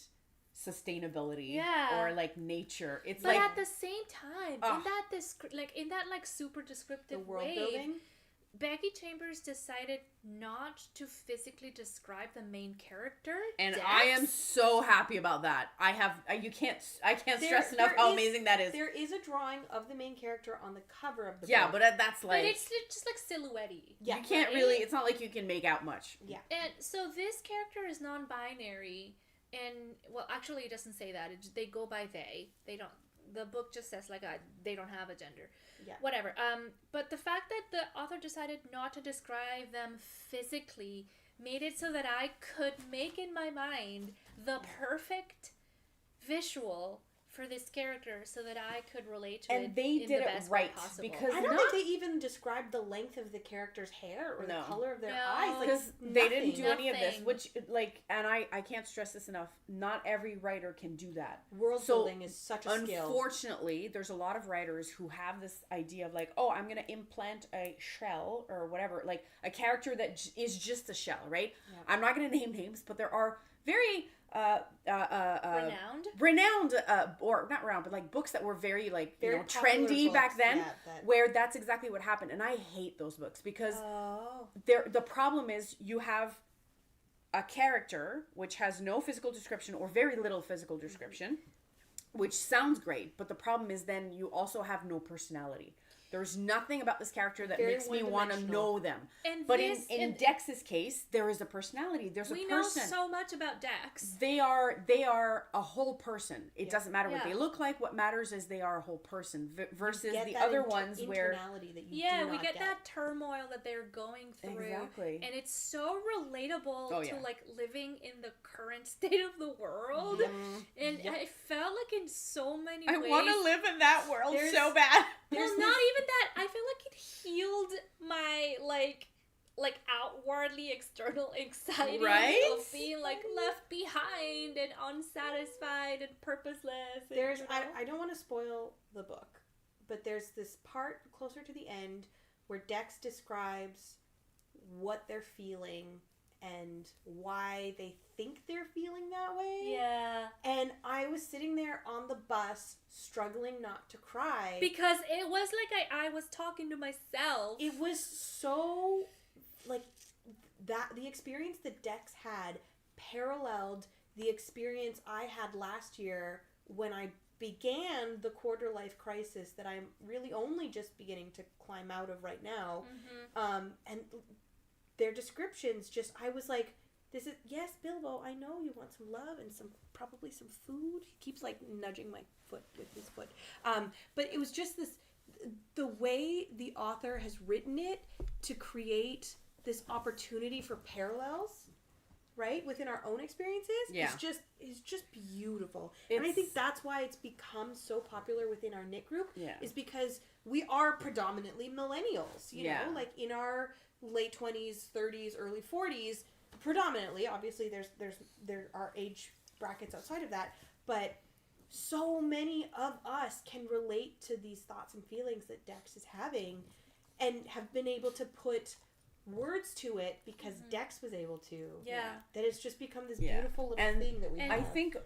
sustainability or like nature. It's but like at the same time, in that super descriptive The world way, building. Becky Chambers decided not to physically describe the main character. and Dex. I am so happy about that. I can't stress enough how amazing that is. There is a drawing of the main character on the cover of the Yeah, book. but that's like But it's just like silhouette-y. Yeah. you can't right? really. It's not like you can make out much. Yeah. And so this character is non-binary, and well, actually, it doesn't say that. They go by they. They don't. The book just says like they don't have a gender. Yeah. Whatever. But the fact that the author decided not to describe them physically made it so that I could make in my mind the perfect visual for this character so that I could relate to And it they in did the it best way right, possible. because I don't think they even described the length of the character's hair or the color of their eyes. Like, because they didn't do any of this, Nothing. which, like, and I can't stress this enough, not every writer can do that. world building is such a skill. Unfortunately, there's a lot of writers who have this idea of like, oh, I'm going to implant a shell or whatever, like a character that is just a shell, right? Yeah. I'm not going to name names, but there are very Renowned? or not renowned, but like books that were very like Very popular trendy books, back then, yeah, that- where that's exactly what happened. And I hate those books because Oh. the problem is you have a character which has no physical description or very little physical description, which sounds great, but the problem is then you also have no personality. There's nothing about this character that Very makes me want to one-dimensional. know them. And But this, in Dex's case, there is a personality. There's a we know person. so much about Dex. They are a whole person. It doesn't matter what Yeah. they look like. What matters is they are a whole person versus Get the that other ones where internality that you Yeah, do we not get that turmoil that they're going through. Exactly. And it's so relatable Oh, to yeah. like living in the current state of the world. Yep. And Yep. I felt like in so many I ways. want to live in that world There's- so bad. There's Well, this- not even that. I feel like it healed my like outwardly external anxiety Right? of being like left behind and unsatisfied and purposeless. And, There's you know? I don't want to spoil the book, but there's this part closer to the end where Dex describes what they're feeling and why they think they're feeling that way. Yeah. And I was sitting there on the bus struggling not to cry. Because it was like I was talking to myself. It was so like that the experience that Dex had paralleled the experience I had last year when I began the quarter life crisis that I'm really only just beginning to climb out of right now. And their descriptions just, I was like, this is, yes, Bilbo, I know you want some love and probably some food. He keeps like nudging my foot with his foot. But it was just this, the way the author has written it to create this opportunity for parallels, right, within our own experiences, is just beautiful. And I think that's why it's become so popular within our knit group, is because we are predominantly millennials, you know, like in our late 20s, 30s, early 40s, predominantly. Obviously there are age brackets outside of that, but so many of us can relate to these thoughts and feelings that Dex is having and have been able to put words to it because Dex was able to. That it's just become this beautiful little thing that we have.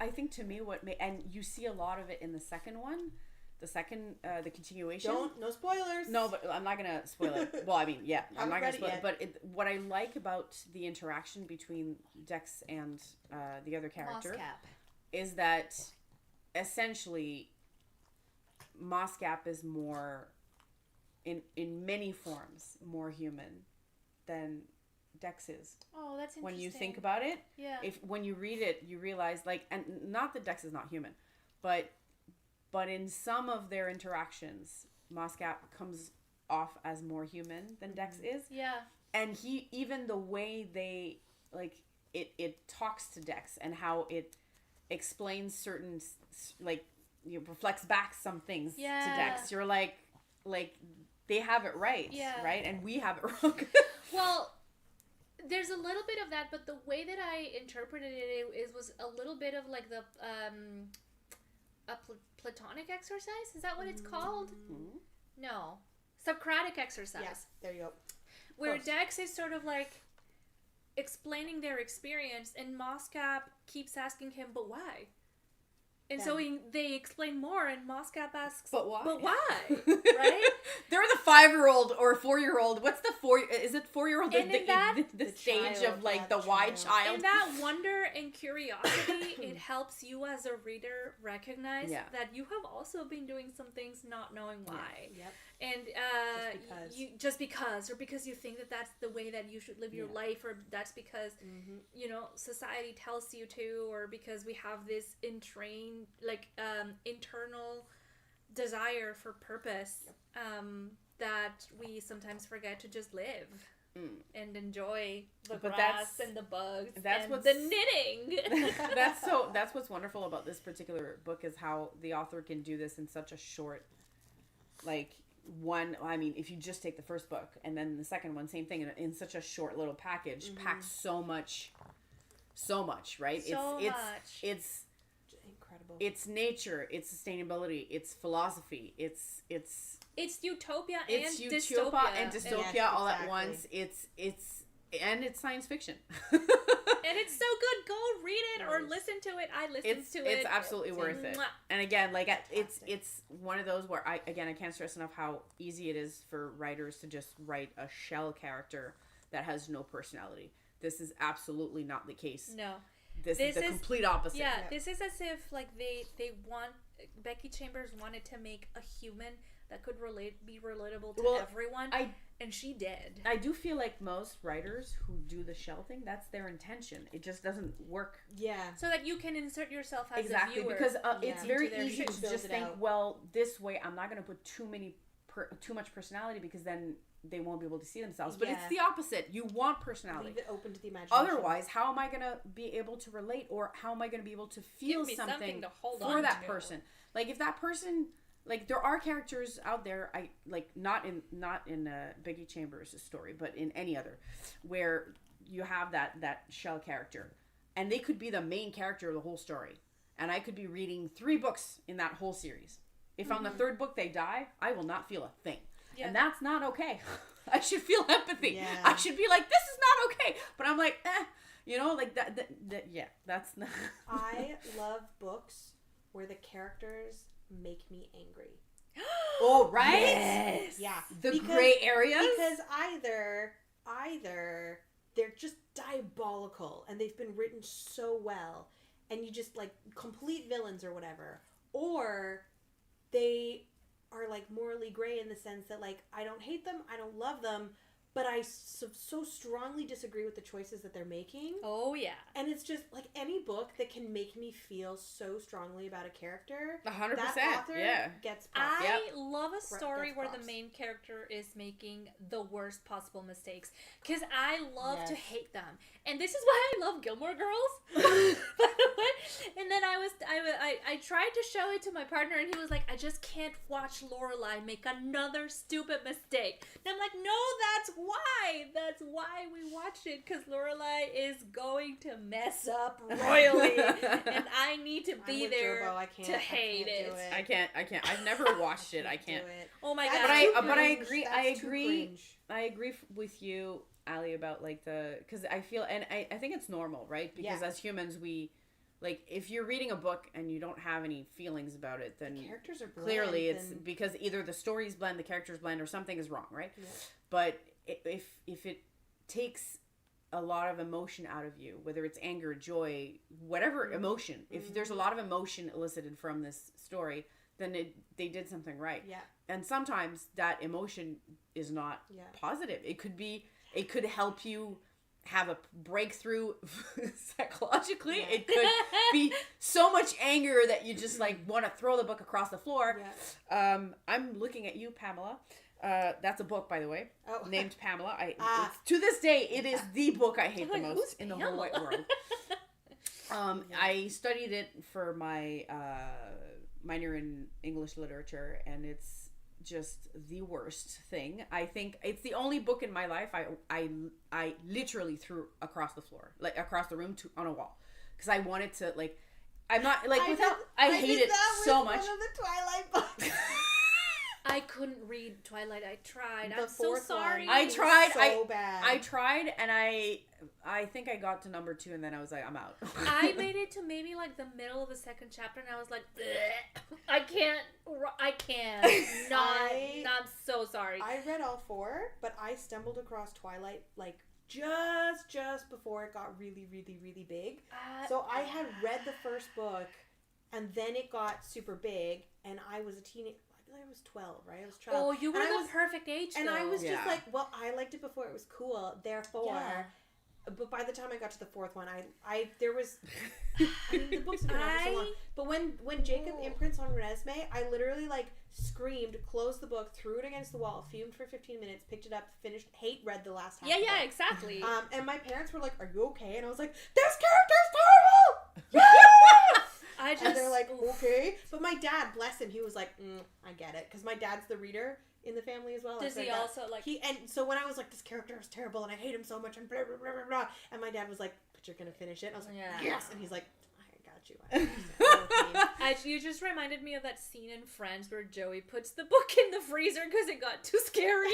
I think to me and you see a lot of it in the second one. The continuation. No spoilers. No, but I'm not gonna spoil it. Well, I mean, yeah, I'm not gonna spoil it. But what I like about the interaction between Dex and the other character is that essentially Moscap is more, in many forms, more human than Dex is. Oh, that's interesting. When you think about it, yeah. When you read it, you realize and not that Dex is not human, but in some of their interactions, Moscap comes off as more human than Dex is. Yeah. And even the way they, it talks to Dex and how it explains certain, reflects back some things to Dex. You're like, they have it right, right? And we have it wrong. Well, there's a little bit of that, but the way that I interpreted it was a little bit of like the Platonic exercise. Is that what it's called? Mm-hmm. No, Socratic exercise. Yes, there you go. Where Close. Dex is sort of like explaining their experience, and Moscap keeps asking him, "But why?" And so they explain more, and Moscap asks, But why? But why? Right? They're the 5-year-old or 4-year-old. What's the 4? Is it 4-year-old? And The stage child, of like yeah, the the why child. child. And that wonder and curiosity, it helps you as a reader recognize that you have also been doing some things not knowing why. Yep. And just because, or because you think that that's the way that you should live your life, or that's because society tells you to, or because we have this entrained internal desire for purpose that we sometimes forget to just live. and enjoy the But grass and the bugs and what's the knitting. that's what's wonderful about this particular book is how the author can do this in such a short, like, if you just take the first book and then the second one, same thing, in such a short little package, packs so much, right? It's incredible. It's nature, it's sustainability, it's philosophy, it's utopia it's and utopia dystopia. and dystopia Yes, all at exactly. once. It's science fiction. And it's so good. Go read it or Yes. listen to it. I listened to it. It's absolutely worth it. Mwah. And again, like Fantastic. it's one of those where I can't stress enough how easy it is for writers to just write a shell character that has no personality. This is absolutely not the case. No. This is the complete opposite. Yeah, Yeah. this is as if like Becky Chambers wanted to make a human that could be relatable to everyone, and she did. I do feel like most writers who do the shell thing, that's their intention. It just doesn't work. Yeah. So that you can insert yourself as Exactly, a viewer. because it's into very their easy shit. to Build just it think, out. well, this way I'm not going to put too much personality because then they won't be able to see themselves. But it's Yeah. the opposite. You want personality. Leave it open to the imagination. Otherwise, how am I going to be able to relate, or how am I going to be able to feel Give me something to hold for on that to. person? Like if that person, like there are characters out there, I like not in Becky Chambers' story, but in any other, where you have that shell character, and they could be the main character of the whole story, and I could be reading 3 books in that whole series. If on the 3rd book they die, I will not feel a thing. Yeah. And that's not okay. I should feel empathy. Yeah. I should be like, this is not okay. But I'm like, like that yeah, that's not. I love books where the characters make me angry. Oh, right? Yes. Yeah. The gray areas? Because either they're just diabolical and they've been written so well and you just like complete villains or whatever, or they are like morally gray in the sense that like I don't hate them, I don't love them, but I so strongly disagree with the choices that they're making. Oh yeah. And it's just like any book that can make me feel so strongly about a character. 100%. That author Yeah. gets props. I love a story gets where props. the main character is making the worst possible mistakes, because I love to Yes. hate them, and this is why I love Gilmore Girls. By the way, and then I tried to show it to my partner, and he was like, "I just can't watch Lorelai make another stupid mistake." And I'm like, "No, that's why we watched it, because Lorelai is going to mess up royally, and I need to I'm be with there Turbo. I to can't hate do it." I can't. I've never watched it. I can't. do it. Oh my That's god! too But I cringe. agree. That's I too agree. cringe. I agree with you, Ali, about like because I feel, and I think it's normal, right? Because Yeah. as humans, we, like, if you're reading a book and you don't have any feelings about it, then Characters are bland, clearly it's and- because either the story's blend, the character's blend, or something is wrong, right? Yeah. But if it takes a lot of emotion out of you, whether it's anger, joy, whatever emotion, if there's a lot of emotion elicited from this story, then they did something right. Yeah. And sometimes that emotion is not positive. It could help you have a breakthrough psychologically. Yeah. It could be so much anger that you just like want to throw the book across the floor. Yeah. I'm looking at you, Pamela. That's a book, by the way, Oh. named Pamela. Ah. To this day, it is the book I hate I'm the like, most who's in the whole wide Pamela? world. I studied it for my minor in English literature, and it's just the worst thing. I think it's the only book in my life I literally threw across the floor, like across the room on a wall, because I wanted to like. I'm not like I hate it so much. One of the Twilight books. I couldn't read Twilight. I tried. The I'm so fourth sorry. one I tried. So bad. I tried, and I think I got to number 2, and then I was like, I'm out. I made it to maybe like the middle of the 2nd chapter, and I was like, "Bleh. I can't. I'm so sorry. I read all 4, but I stumbled across Twilight like just before it got really, really, really big. So I had read the first book, and then it got super big, and I was a teenager. I was 12, right? I was 12. Oh, you were and the perfect age, And I though. was Yeah. just like, well, I liked it before it was cool. Therefore, But by the time I got to the fourth one, there was, I mean, the books have been out for so long. But when Jacob imprints on Renesmee, I literally like screamed, closed the book, threw it against the wall, fumed for 15 minutes, picked it up, finished, read the last half. Yeah, exactly. And my parents were like, "Are you okay?" And I was like, "This character's terrible." Yeah! And they're like, "Okay," but my dad, bless him, he was like, "I get it," because my dad's the reader in the family as well. Does he also like? And so when I was like, "This character is terrible and I hate him so much," and blah blah blah blah blah, and my dad was like, "But you're gonna finish it." And I was like, "Yes," and he's like, "I got you." You just reminded me of that scene in Friends where Joey puts the book in the freezer because it got too scary.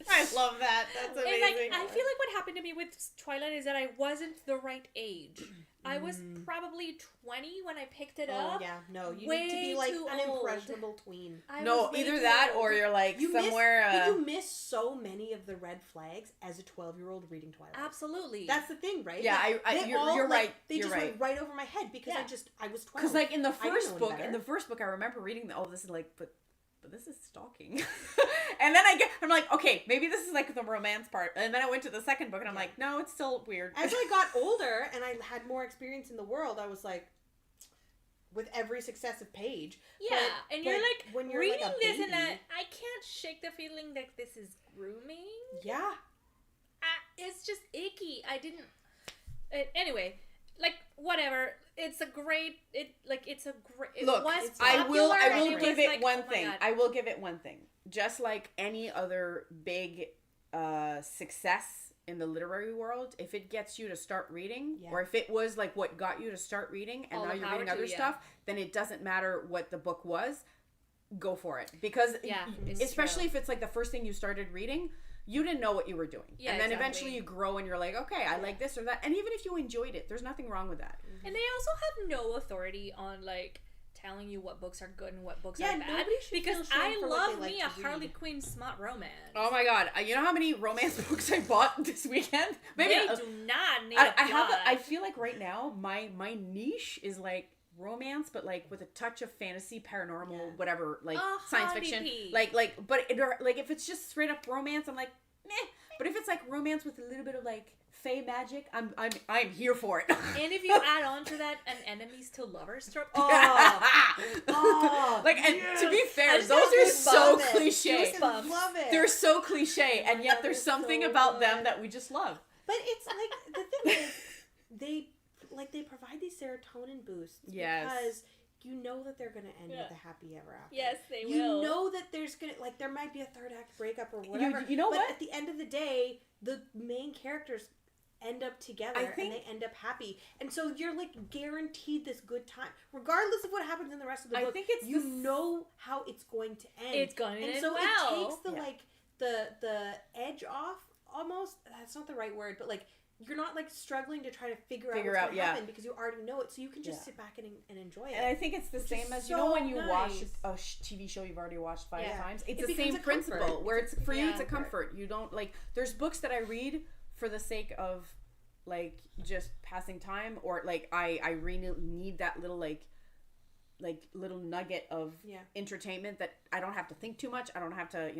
I love that. That's amazing. And I feel like what happened to me with Twilight is that I wasn't the right age. I was probably 20 when I picked it up. Oh yeah, no, you need to be like an impressionable tween. No, either that or you're like somewhere. You miss so many of the red flags as a 12-year-old reading Twilight. Absolutely, that's the thing, right? Yeah, like, you're right. They just went right over my head because I was 12. Because like in the first book, I remember reading this is like, but this is stalking. And then I'm like, okay, maybe this is like the romance part. And then I went to the second book and I'm like, no, it's still weird. As I got older and I had more experience in the world, I was like, with every successive page. Yeah, and you're like, when you're reading like a this baby, and I can't shake the feeling that this is grooming. Yeah. It's just icky. I didn't... Anyway... Like, whatever. It's a great... Look, I will give it one thing. I will give it one thing. Just like any other big success in the literary world, if it gets you to start reading, or if it was like what got you to start reading, and now you're reading other stuff, then it doesn't matter what the book was. Go for it. Because especially if it's like the first thing you started reading... You didn't know what you were doing. Yeah, and then eventually you grow and you're like, okay, I like this or that. And even if you enjoyed it, there's nothing wrong with that. And they also have no authority on, like, telling you what books are good and what books are bad. Because I love me a Harley Quinn smut romance. Oh my god. You know how many romance books I bought this weekend? Maybe they do not need I feel like right now, my niche is, like, romance, but like with a touch of fantasy, paranormal, whatever, like science fiction, like if it's just straight up romance, I'm like, meh. But if it's like romance with a little bit of like fae magic, I'm here for it. And if you add on to that an enemies to lovers trope, like, and to be fair, those are so cliche. Love it. They're so cliche, and yet there's something about them that we just love. But it's like the thing is, they provide these serotonin boosts because you know that they're going to end with a happy ever after. Yes, they will. You know that there's going to, like, there might be a third act breakup or whatever. You know but what? At the end of the day, the main characters end up together and they end up happy. And so you're, like, guaranteed this good time. Regardless of what happens in the rest of the book, know how it's going to end. It's going to end so well. it takes the, like, the edge off almost. That's not the right word, but, like, you're not like struggling to try to figure out what's going to happen because you already know it, so you can just sit back and enjoy it. And I think it's the same as when you watch a TV show you've already watched 5 times. It's the same principle where it's for you. It's a comfort. You don't like. There's books that I read for the sake of like just passing time, or like I really need that little like little nugget of entertainment that I don't have to think too much. I don't have to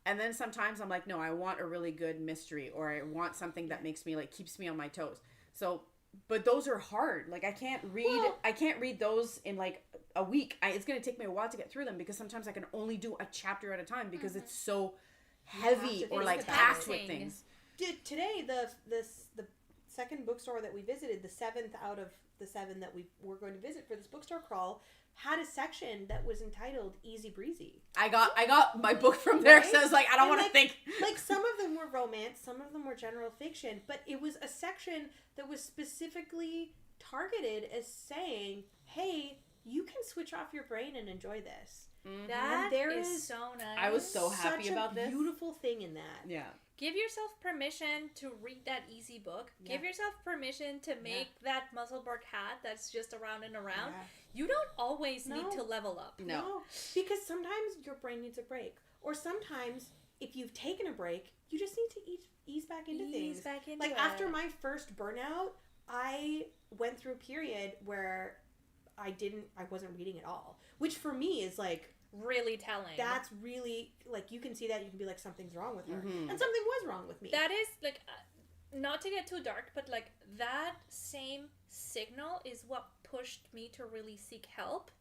And then sometimes I'm like, no, I want a really good mystery, or I want something that makes me like keeps me on my toes. So, but those are hard. Like I can't read those in like a week. It's going to take me a while to get through them because sometimes I can only do a chapter at a time because it's so heavy or like packed with things. Today, the second bookstore that we visited, the 7th out of the 7 that we were going to visit for this bookstore crawl, had a section that was entitled Easy Breezy. I got my book from there because I was like, I don't want to think. Like some of them were romance, some of them were general fiction, but it was a section that was specifically targeted as saying, hey, you can switch off your brain and enjoy this. Mm-hmm. That is so nice. I was so happy about this. Beautiful thing in that. Yeah. Give yourself permission to read that easy book. Yeah. Give yourself permission to make that muscleborg hat that's just around and around. Yeah. You don't always need to level up. No. Because sometimes your brain needs a break. Or sometimes, if you've taken a break, you just need to ease back into things. Like, after my first burnout, I went through a period where I wasn't reading at all, which for me is like really telling. That's really like, you can see that, you can be like, something's wrong with her, Mm-hmm. and something was wrong with me. That is like, not to get too dark, but like that same signal is what pushed me to really seek help.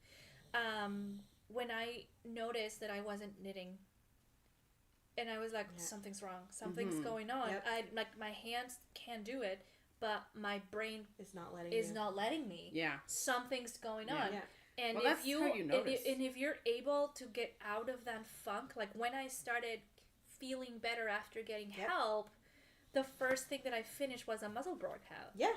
When I noticed that I wasn't knitting, and I was like, something's wrong, something's going on. Yep. I like, my hands can do it, but my brain is not letting me. Yeah. Something's going on. Yeah. And Well, that's how you notice. if you're able to get out of that funk, like when I started feeling better after getting help, the first thing that I finished was a muzzle workout. Yeah.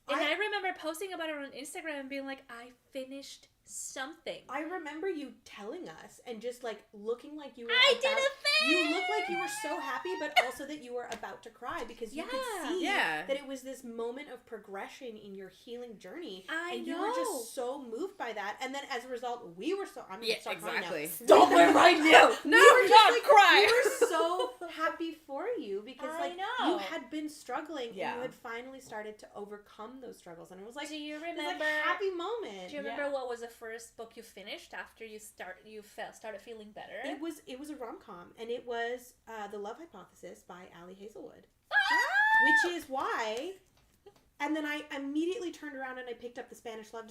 And I remember posting about it on Instagram and being like, I finished something. I remember you telling us and just like looking like you were I did a thing! You looked like you were so happy, but also that you were about to cry, because you could see that it was this moment of progression in your healing journey. And you were just so moved by that. And then as a result, we were so... I'm going to start crying now. Stop it right now! No, we not cry! We were so happy for you, because you had been struggling and you had finally started to overcome those struggles. And it was like... Do you remember... It was like a happy moment. Do you remember what was the first book you finished after you started feeling better? It was a rom-com, and it was The Love Hypothesis by Ali Hazelwood, which is why. And then I immediately turned around and I picked up The Spanish Love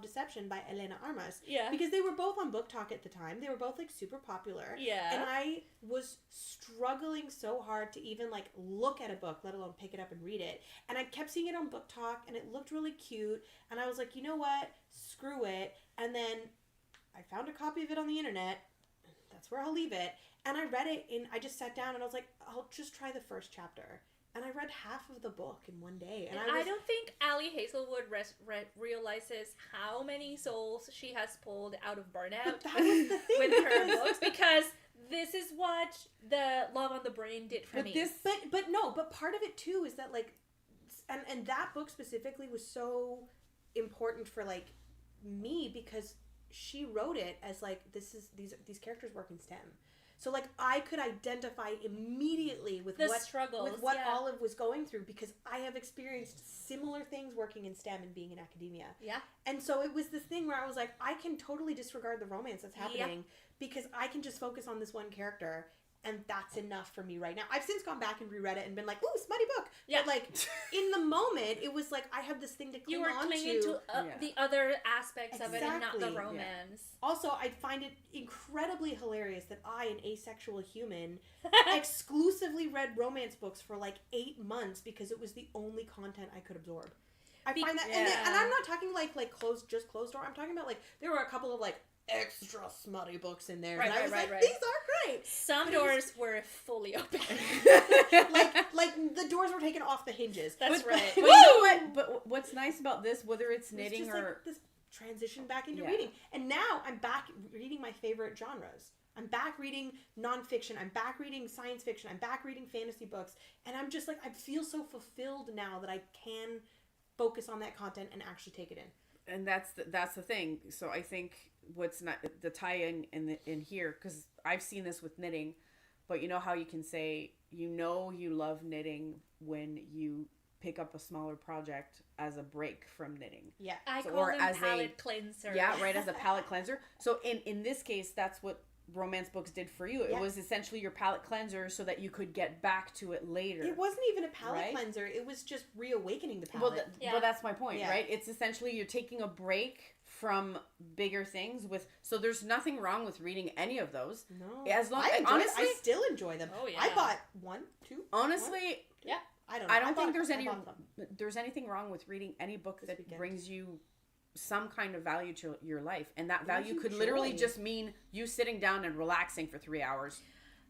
Deception by Elena Armas. Yeah. Because they were both on Book Talk at the time. They were both like super popular. Yeah. And I was struggling so hard to even like look at a book, let alone pick it up and read it. And I kept seeing it on Book Talk, and it looked really cute. And I was like, you know what? Screw it. And then I found a copy of it on the internet. That's where I'll leave it. And I read it, and I just sat down and I was like, I'll just try the first chapter. And I read half of the book in one day. And I don't think Ali Hazelwood realizes how many souls she has pulled out of burnout. But that was the thing with her books, because this is what the Love on the Brain did for me. But part of it too is that like, and that book specifically was so important for like me, because she wrote it as like, these characters work in STEM. So like, I could identify immediately with what Olive was going through, because I have experienced similar things working in STEM and being in academia. Yeah. And so it was this thing where I was like, I can totally disregard the romance that's happening because I can just focus on this one character, and that's enough for me right now. I've since gone back and reread it and been like, ooh, smutty book. Yeah. But like, in the moment, it was like, I have this thing to cling on to. You were clinging to the other aspects of it and not the romance. Yeah. Also, I find it incredibly hilarious that I, an asexual human, exclusively read romance books for like 8 months because it was the only content I could absorb. I find that, and I'm not talking like closed door. I'm talking about like, there were a couple of like extra smutty books in there. Right, and I was like, these are great. Some doors were fully open. like the doors were taken off the hinges. That's right. But you know what? But what's nice about this, whether it's knitting just or like this transition back into reading, and now I'm back reading my favorite genres. I'm back reading nonfiction. I'm back reading science fiction. I'm back reading fantasy books, and I'm just like, I feel so fulfilled now that I can focus on that content and actually take it in. And that's the thing. So I think what's not the tie-in in here, because I've seen this with knitting, but you know how you can say you love knitting when you pick up a smaller project as a break from knitting. Yeah, I call them palette cleanser. Yeah, right, as a palette cleanser. So in this case, that's what romance books did for you. It was essentially your palette cleanser so that you could get back to it later. It wasn't even a palette cleanser. It was just reawakening the palette. Well, that's my point, right? It's essentially you're taking a break from bigger things so there's nothing wrong with reading any of those. No. As long honestly, I still enjoy them. Oh, yeah. I bought 1, 2. Honestly, 1? Yeah. I don't think there's anything wrong with reading any book that brings you some kind of value to your life, and that value could literally just mean you sitting down and relaxing for 3 hours,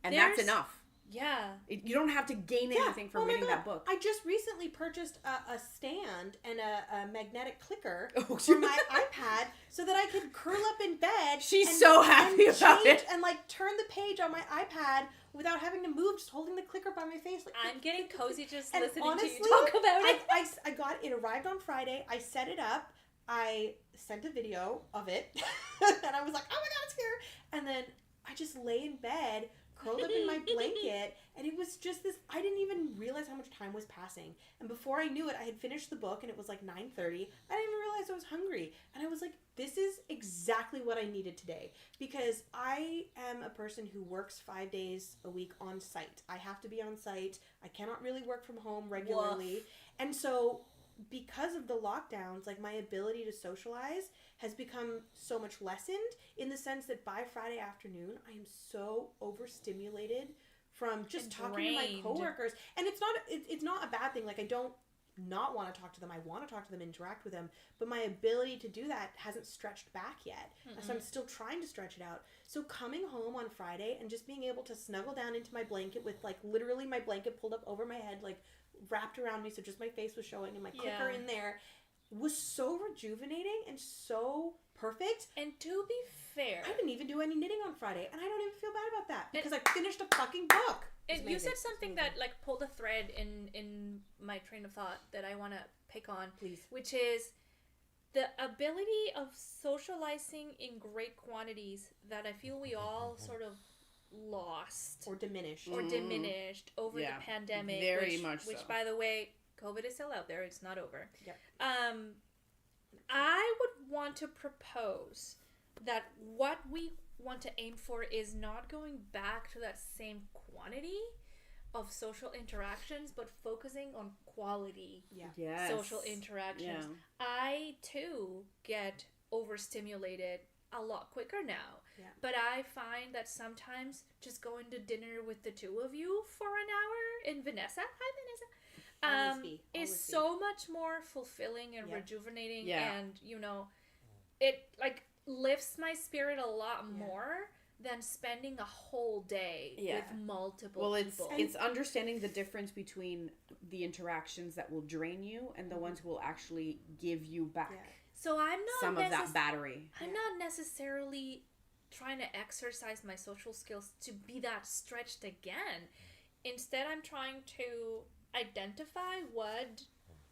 and that's enough. Yeah. You don't have to gain anything from reading that book. I just recently purchased a stand and a magnetic clicker for my iPad so that I could curl up in bed. She's so happy about it. And like turn the page on my iPad without having to move, just holding the clicker by my face. Like, I'm getting cozy just listening honestly, to you talk about it. I got it. Arrived on Friday. I set it up. I sent a video of it, and I was like, oh my god, it's here. And then I just lay in bed, curled up in my blanket, and it was just this, I didn't even realize how much time was passing. And before I knew it, I had finished the book, and it was like 9:30. I didn't even realize I was hungry. And I was like, this is exactly what I needed today. Because I am a person who works 5 days a week on site. I have to be on site. I cannot really work from home regularly. Woof. And so because of the lockdowns, like my ability to socialize has become so much lessened, in the sense that by Friday afternoon, I am so overstimulated from just And talking to my drained. coworkers. And it's not a bad thing. Like, I don't not want to talk to them. I want to talk to them, interact with them. But my ability to do that hasn't stretched back yet. So I'm still trying to stretch it out. So coming home on Friday and just being able to snuggle down into my blanket with, like, literally my blanket pulled up over my head, like, wrapped around me, so just my face was showing, and my clicker in there, was so rejuvenating and so perfect. And to be fair, I didn't even do any knitting on Friday, and I don't even feel bad about that, because I finished a fucking book. and you said something that like pulled a thread in my train of thought that I want to pick on, Please. which is the ability of socializing in great quantities that I feel we all sort of lost Or diminished. over the pandemic. Very which, much Which, so. by the way, COVID is still out there. It's not over. Yep. I would want to propose that what we want to aim for is not going back to that same quantity of social interactions, but focusing on quality Yes. social interactions. I too get overstimulated a lot quicker now. Yeah. But I find that sometimes just going to dinner with the two of you for an hour in Vanessa, hi Vanessa, Always is be. so much more fulfilling and Yep. rejuvenating, Yeah. and it like lifts my spirit a lot more than spending a whole day with multiple people. It's understanding the difference between the interactions that will drain you and the ones who will actually give you back So I'm not some of that battery. I'm not necessarily trying to exercise my social skills to be that stretched again. Instead, I'm trying to identify what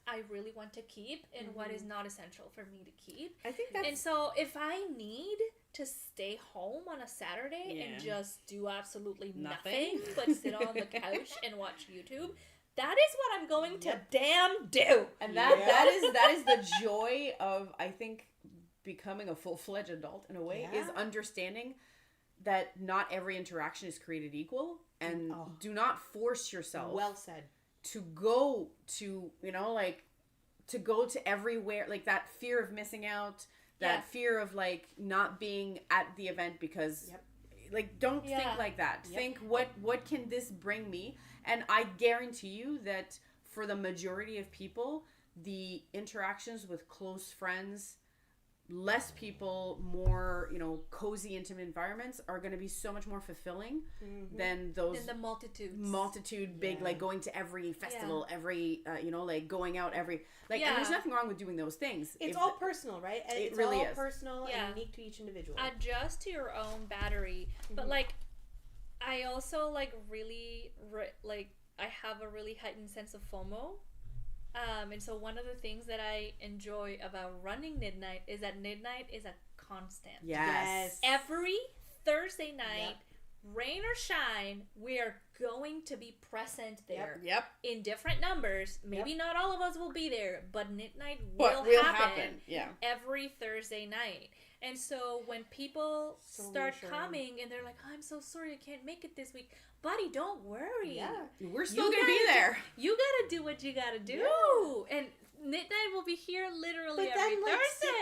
I really want to keep and what is not essential for me to keep. I think that's... And so if I need to stay home on a Saturday and just do absolutely nothing but sit on the couch and watch YouTube, that is what I'm going to damn do. And that is the joy of, I think, becoming a full-fledged adult in a way, is understanding that not every interaction is created equal, and do not force yourself Well said. to go to, to go to everywhere, like that fear of missing out, that fear of like not being at the event because like don't think like that. Think what can this bring me? And I guarantee you that for the majority of people, the interactions with close friends, less people, more, cozy, intimate environments are going to be so much more fulfilling than those... In the multitude, big, like going to every festival, every, like going out every... Like, and there's nothing wrong with doing those things. It's all personal, right? It's really all is. personal and unique to each individual. Adjust to your own battery. But, like, I also, like, really, I have a really heightened sense of FOMO. And so one of the things that I enjoy about running Midnight is that Midnight is a constant. Yes. Every Thursday night, rain or shine, we are going to be present there. Yep. In different numbers. Maybe not all of us will be there, but Midnight But will happen. happen. Yeah. Every Thursday night. And so when people start coming and they're like, I'm so sorry I can't make it this week. Buddy, don't worry. Yeah. We're still going to be there. You gotta do what you gotta do. And Midnight will be here literally But every then, like,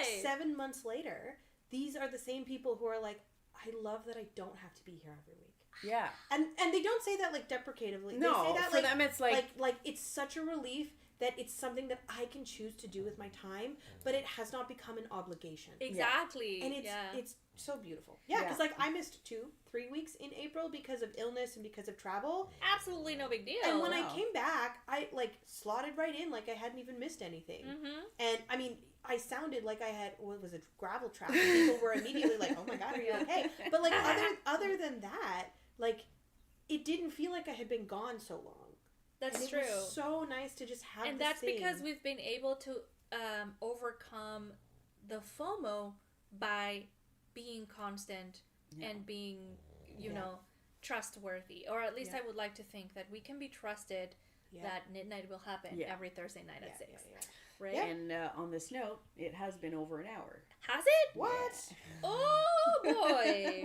Thursday. 6-7 months later, these are the same people who are like, I love that I don't have to be here every week. Yeah. And they don't say that, like, deprecatively. No, they say that, for them it's like it's such a relief that it's something that I can choose to do with my time, but it has not become an obligation. Exactly. And it's so beautiful. Yeah, because like I missed 2-3 weeks in April because of illness and because of travel. Absolutely no big deal. And when I came back, I like slotted right in like I hadn't even missed anything. And I mean, I sounded like I had, what was it, gravel trap. And people were immediately like, oh my God, are you okay? But like other than that, like it didn't feel like I had been gone so long. That's and true. It was so nice to just have. And that's because we've been able to overcome the FOMO by being constant and being, trustworthy, or at least Yeah. I would like to think that we can be trusted that Knit Night will happen every Thursday night at 6. Right? Yeah. And on this note, it has been over an hour. Has it? What? Oh boy.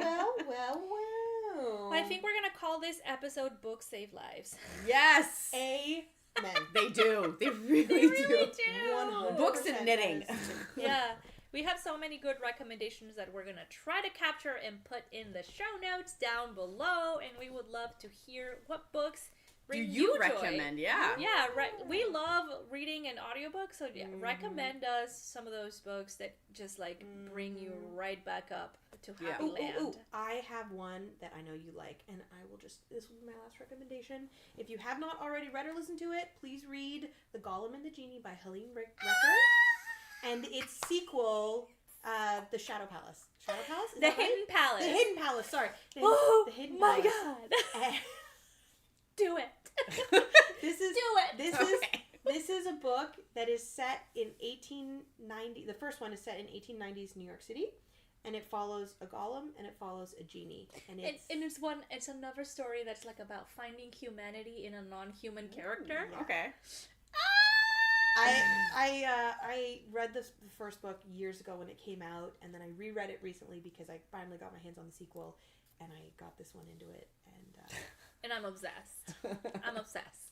Well. I think we're gonna call this episode "Books Save Lives." Yes! Amen. They do. They really, They really do. 100% Books and knitting. that is true. Yeah. We have so many good recommendations that we're gonna try to capture and put in the show notes down below, and we would love to hear what books bring Do you joy. recommend? Yeah. Yeah, right. We love reading an audiobook, so recommend us some of those books that just like bring you right back up to happy land. I have one that I know you like, and this will be my last recommendation. If you have not already read or listened to it, please read The Golem and the Genie by Helene Recker, and its sequel, The Shadow Palace. Shadow Palace? Is The that right? Hidden Palace. The Hidden Palace, sorry. The Hidden my Palace. God. Do it. This is Do it. This is a book that is set in 1890. The first one is set in 1890s New York City, and it follows a golem and it follows a genie, and it's another story that's like about finding humanity in a non-human character. Yeah. Okay. I read the first book years ago when it came out, and then I reread it recently because I finally got my hands on the sequel, and I got this one into it, And I'm obsessed. I'm obsessed.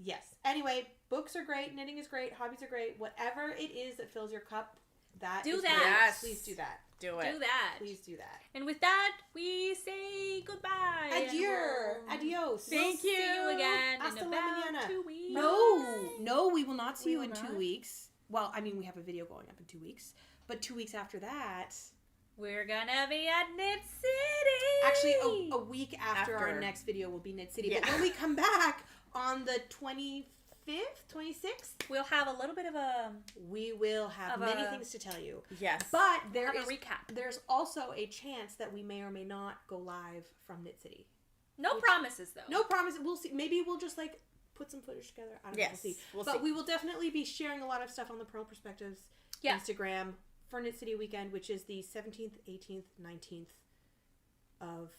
Yes. Anyway, books are great, knitting is great, hobbies are great. Whatever it is that fills your cup, Do is that. great. Yes. Please do that. Do it. Do that. Please do that. And with that, we say goodbye. Adieu. And Adios. Thank we'll see you again Hasta in la about mañana. 2 weeks. No, we will not see We you will in 2 not? weeks. Well, I mean, we have a video going up in 2 weeks, but 2 weeks after that, We're gonna be at Knit City. actually, a week after our next video will be Knit City. Yeah. But when we come back on the 25th, 26th, we'll have a little bit of a we will have Of many a- things to tell you. Yes. But have a recap. there's also a chance that we may or may not go live from Knit City. No promises though. No promise. We'll see. Maybe we'll just like put some footage together. I don't know. Yes. We'll see. But we will definitely be sharing a lot of stuff on the Purl Perspectives Instagram for Knit City weekend, which is the 17th, 18th, 19th of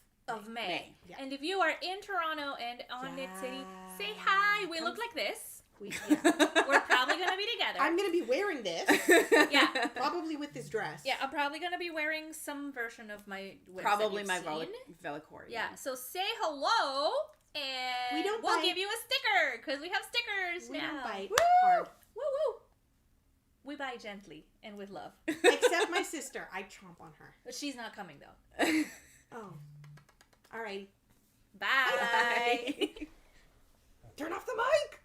May. Yeah. And if you are in Toronto and on Knit City, say hi. We look like this. We're probably gonna be together. I'm gonna be wearing this. Yeah. Probably with this dress. Yeah, I'm probably gonna be wearing some version of my wigs Probably that my you've seen. Velacore. Yeah, so say hello, and we'll bite. give you a sticker, because we have stickers We now. don't bite Woo! hard. Woo woo! We bite gently and with love. Except my sister. I chomp on her. But she's not coming, though. Oh. All right. Bye! Turn off the mic!